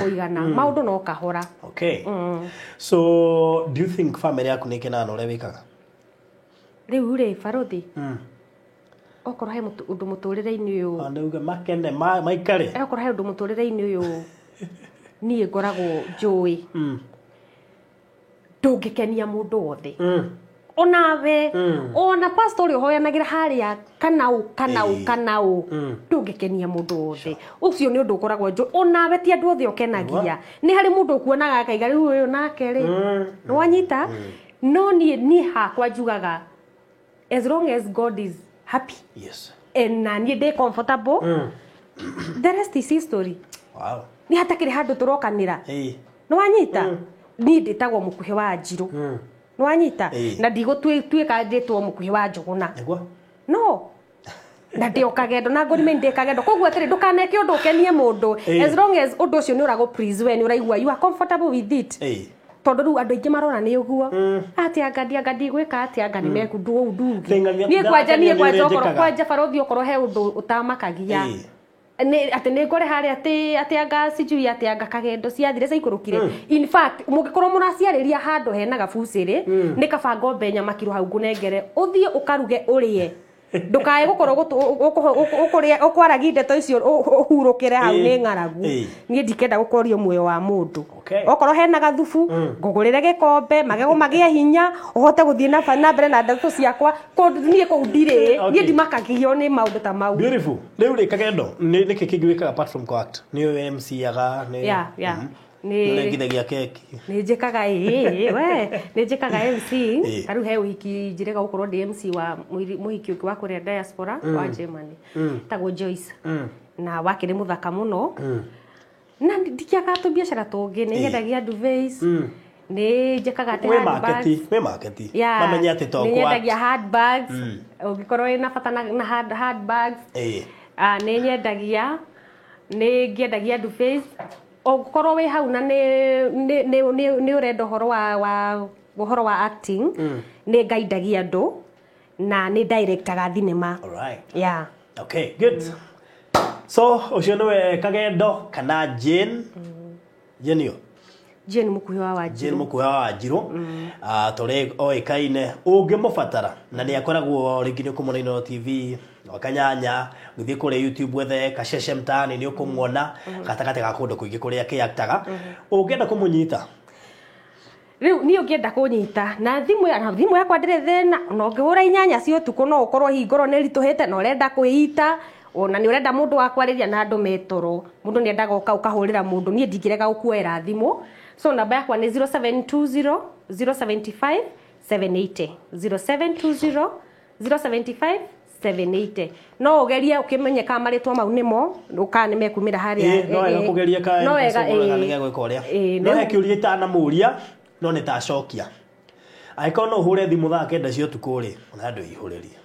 kuigana maundu no kahora. Okay. So do you think family yaku ni kenana ure wikaga riu ri Barothi okorwo he undu muturire-ini uyu andauga makene maikare okorwo he undu muturire-ini uyu nie ngoragwo njui ndungikenia mundu wothe onawe ona pastor uri hoyanagira haria kanau ndungikenia mundu wothe ucio ni undu ukoragwo njui onawe ti andu othe ukenagia ni hari mundu kuonaga akaiga riu uyu nake ri no wanyita no ni hakwa njugaga as long as God is happy and nie dey comfortable the rest is history. Ni hatakire handu turokanira no wanyita ni nditagwo mukuhi wa Njiru no wanyita na ndigutwika nditwo mukuhi wa Njuguna no na ndio kagendo na ngori ndi kagendo koguo atiri ndukaneke undu ukenie mundu as long as undu ucio ni urago please when uraigua you are comfortable with it tondu riu andu aingi marona ni uguo ati angadi gwika ati angani meku ndugi nie kwanja okoro kwanja Barothi okoro he undu utamakagia ati ni ngore hari ati anga sijui ati anga kagendo ciathire caikurukire in fact mugikorwo munaciariria handu hena gabuciri ni kaba ngombe nyama kiro hau ngunengere uthie ukaruge urie ndukae gukorwo ukwaragi ndeto icio uhurukire hau ni ngaragu nie ndikenda gukorio muoyo wa mundu okorwo hena gathubu ngugurire gikombe magego magie hinya uhote guthie na mbere na ndeto ciakwa nie ku ndire nie ndimakagio ni maundu ta mau. Beautiful. Riu ri kagendo ni kikigwikaga apart from co-act ni MC yaga ni ni ngithagia keki ni njikaga we ni njikaga MC taru he uhiki njirega gukorwo ndi MC wa muhiki uki wa kuria diaspora wa Germany tagwo Joyce na wakiri muthaka muno na ndikiaga tu biashara tungi ni nyendagia duvets ni njikaga te handbags we market mamenye ati to kwa ni nyendagia handbags ugikorwo ina bata na handbags ni nyendagia ni ngiendagia duvets okorwo we hau na ni urenda uhoro wa acting ni ngaidagia andu na ni directaga thinema. Alright. Okay, good. So ucio niwe Kagendo kana Jane Jane mukuhi wa Wanjiru tore oikaine ungimubatara na ni akoragwo ringi ni kumunaino TV wakanyanya guthie kure YouTube wethe kasheshe mtaani ni ukumwona gatakate ga kundu kuingi kuria kiaktaga ungienda kumunyita riu ni ungienda kunyita na thimu yakwa ndire thena no ngihura inyanya cio tuko no ukorwo hingoro ni rituhite no urenda kuita ona ni urenda mundu wa kwariria na andu metoro mundu ni endaga ukahurira mundu ni ndingirega gukuera thimu so namba yakwa ni 0720 075 780 0720 075 780 no ugeria ukimenyeka maritwa mau nimo ukane mekumira haria no wega kugeria kae no wega nige gwika uria no hekiuria itana muria no ni tacokia aiko no hure thimu thaa kenda cio tukuri ona andu ihuriria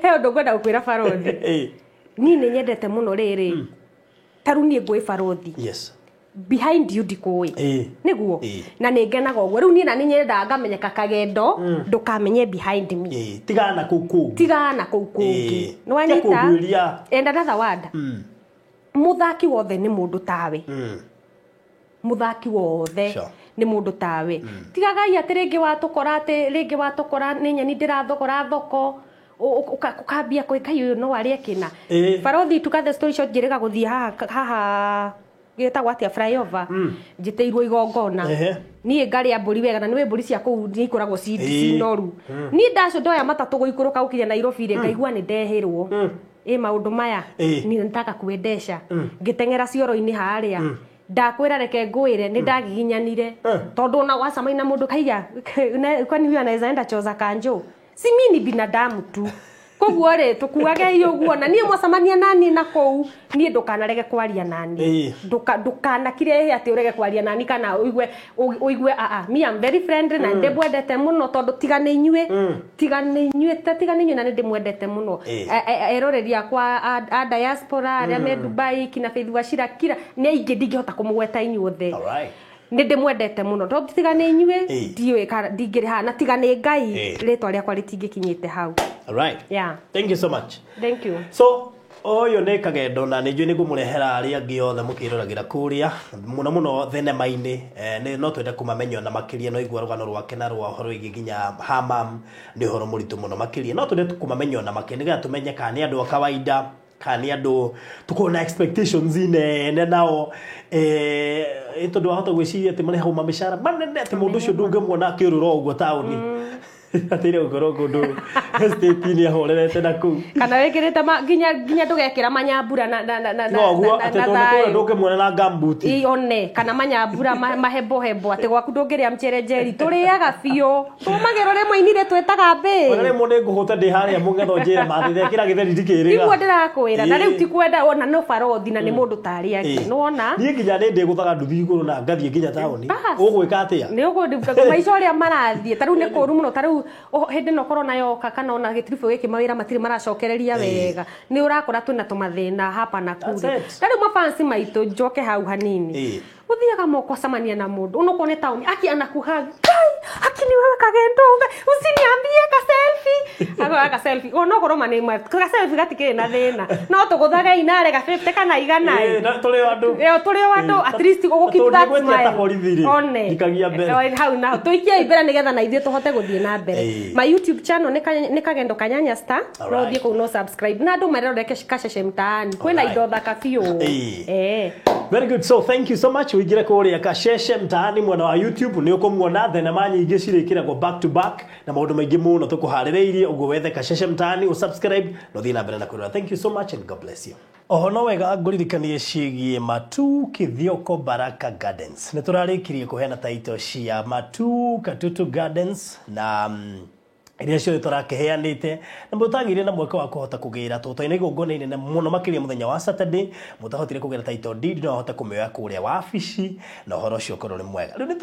he undu ngwenda gukwira Barothi ni nyendete muno riri taru nie ngui Barothi behind you ndikui niguo na ningenaga uguo riu ni na nyenda ngamenyeka Kagendo ndukamenye behind me tigana kuu kungi no wanyita and another word muthaki wothe ni mundu tawe muthaki wothe ni mundu tawe tigagai ati ringi watukora ni nyeni ndirathogora thoko ukambia kwika uyu no aria kina barothi tuka the story short ngirega guthie haha gitagwo atia flyover njiteirwo igongona nie ngari ya mburi wega na niwe mburi cia kuu ni ikoragwo cinoru ni ndacio ndoya matatu guikuruka ukinya Nairobi ri ngaigua ni ndehirwo maundu maya ni ntaka kuendesha ngitengera cioro-ini haria ndakwira reke ngwire ni ndagiginyanire tondu na wacamaina mundu kaiya kwani huyu anaweza enda choza kanjo si mimi ni binadamu tu koguo ri tukuage iyo guo na nie mwacamania nani na kou nie ndukanarege kwaria nani ndukana kirehe ati urege kwaria nani kana uigwe me am very friendly na ndimwendete muno tondu tigane inyue na ndimwendete muno eroreria kwa a diaspora aria me Dubai kina Faith Wachira kira ni ingi ndingihota kumugweta inyuothe ni ndimwendete muno tondu tigane inyue ndiwe ndingiri hana tigane Ngai ritwa riakwa ritingikinyite hau. All right. Yeah. Thank you so much. Thank you. So, oyo ne kagendo na nijue ni gumurehera ari angi othe mukiroragira kuria muno thenema-ini ni no twende kumamenyo na makiria no igwa rugano rwake na rwa horo igiginya hamam ni horo muritu muno makiria no twende kumamenyo na makiria niga tumenye kana ni andu kawaida kana andu tukona expectations nene nao tondu wahota gwiciria ati mareha mabishara manene ati mundu ucio ndungimuona akirura uguo tauni atire ngoro kundu state ni ahorerete na ku kana wekirite ginya ndugekira manyambura na no guo ati tondu ndungimuona na gambuti one kana manyambura mahebo ati gwaku ndungiria mchere jeri turiaga biu tumagiro rimwe inire twetaga mbi wale mundu nguhuta ndi haria mungetho njira mathithe kira githeri ndikiriga igu ndirakwira na riu tikwenda ona no barothi na ni mundu tari aki nona nie nginya ni ndi guthaga nduthi iguru na ngathie nginya tauni ugwika atia ni ugwika maica uria marathie taru ni kuru muno taru hindi no korona yoka kana ona gitrifu giki mawira matiri maracokereria wega ni urakora twina tumathina hapa na kule tari mafansi maitu njoke hau hanini uthiaga moko samania na mundu unokone tauni aki anakuhaga aki ni wewe kagendonga usiniambie ka selfie aga selfie ono koroma ni mwa ka selfie gatikire na thina no tuguthaga inare ga 50 kana igana tuli andu at least ugukeep that smile one ikagia mbere hau na tuikie ibere nigetha na ithuĩ tuhote guthie na mbere my YouTube channel ni kagendo kanyanya star no thie ku no subscribe na andu marereke kasheshe mtaani kwina indo thaka biu very good. So thank you so much. Wigire kuria kasheshe mtaani mwana wa YouTube ni ukumuona thenema nyingi cirikira go back to back na maundu maingi muno tukuharireirie ugo wethe kasheshe mtaani usubscribe no thina mbere na kwira. Thank you so much and God bless you. Ohono wega nguririkanie cigie Matu Kithioko Baraka Gardens. Ni turarikirie kuhena title cia Matu Katutu Gardens na iria cio turakeheanite na mutagire na mweka wa kuhota kugira toto-ini igongona-ini na muno makiria muthenya wa Saturday mutahotire kugira title deed no hota kumioya kuria wabici na horo cio korwo ni mwega riu ni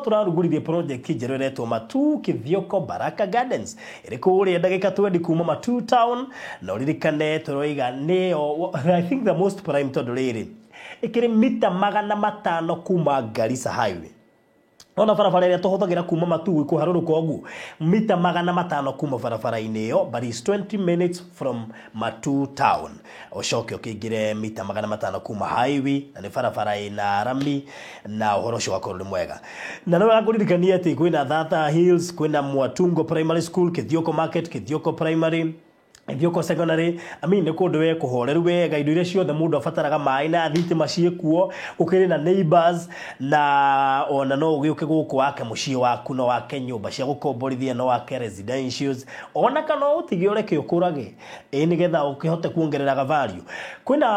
turarugurithie project njeru iretwo Matu Kithioko Baraka Gardens iri kuria ndagika 20 kuma Matu town na uririkane turoiga nio I think the most prime tondu riri ikiri mita 500 kuma Garissa highway ona barabara iria tuhuthagira kuma Matu kuharuruka ogu mita 500 kuma barabara-ini iyo but is 20 minutes from Matu town ucoke ukingire mita 500 kuma highway na ni barabara ina rami na uhoro ucio wakorwo ni mwega na no ngakuririkania ati kwina Thata Hills kwina Mwatungo Primary School Kithioko Market Kithioko Primary Kithioko Secondary ni kundu we kuhoreru wega indo iria ciothe mundu abataraga mai na thitima ciekuo ukiri na neighbors na ona no ugiuke guku wake mucii waku no wake nyumba cia gukomborithia no wake residentials ona kana utige ureke ukurage nigetha ukihote kuongerera value kwina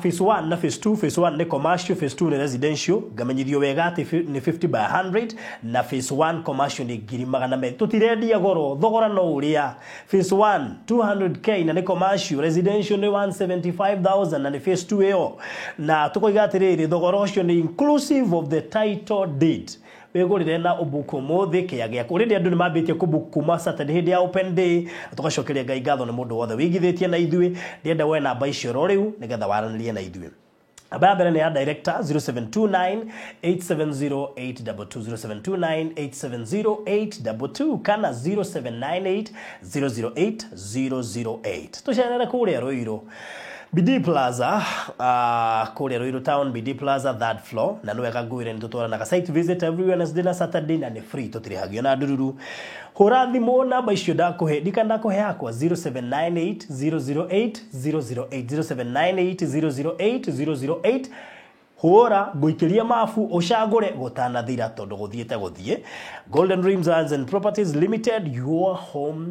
phase 1 na phase 2 phase 1 ni commercial phase 2 ni residential ngamenyithio wega ati ni 50 by 100 na phase 1 commercial ni 100 tutirendia goro thogora no uria phase 1 200k na ni commercial residential ni 175,000 na ni phase 2 eo na tukoiga atiriri thogora ucio ni inclusive of the title deed wegorire na ubuko mothi kiagia already andu ni mambitie kubuku kuma Saturday hindi ya open day tugacokeria Ngai ngatho ni mundu wothe wigithitie na ithui ndienda we namba icio ro riu nigetha waranirie na ithui abambere ni ya director 0729870822 kana 0798008008 tushenere kuria Ruiru BD Plaza kule Ruiru Town, BD Plaza third floor, na nwe kagwire nitutwaranaga site visit every Wednesday na Saturday na ni free tutirihagio na ndururu. Hura thimu namba icio ndakuhe ndikandakuhe yakwa 0798 008 008 hura guikiria mafu ucagure gutanathira tondu guthiete guthie. Golden Dreams and Properties Limited, your home,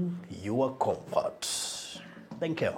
your comfort. Thank you.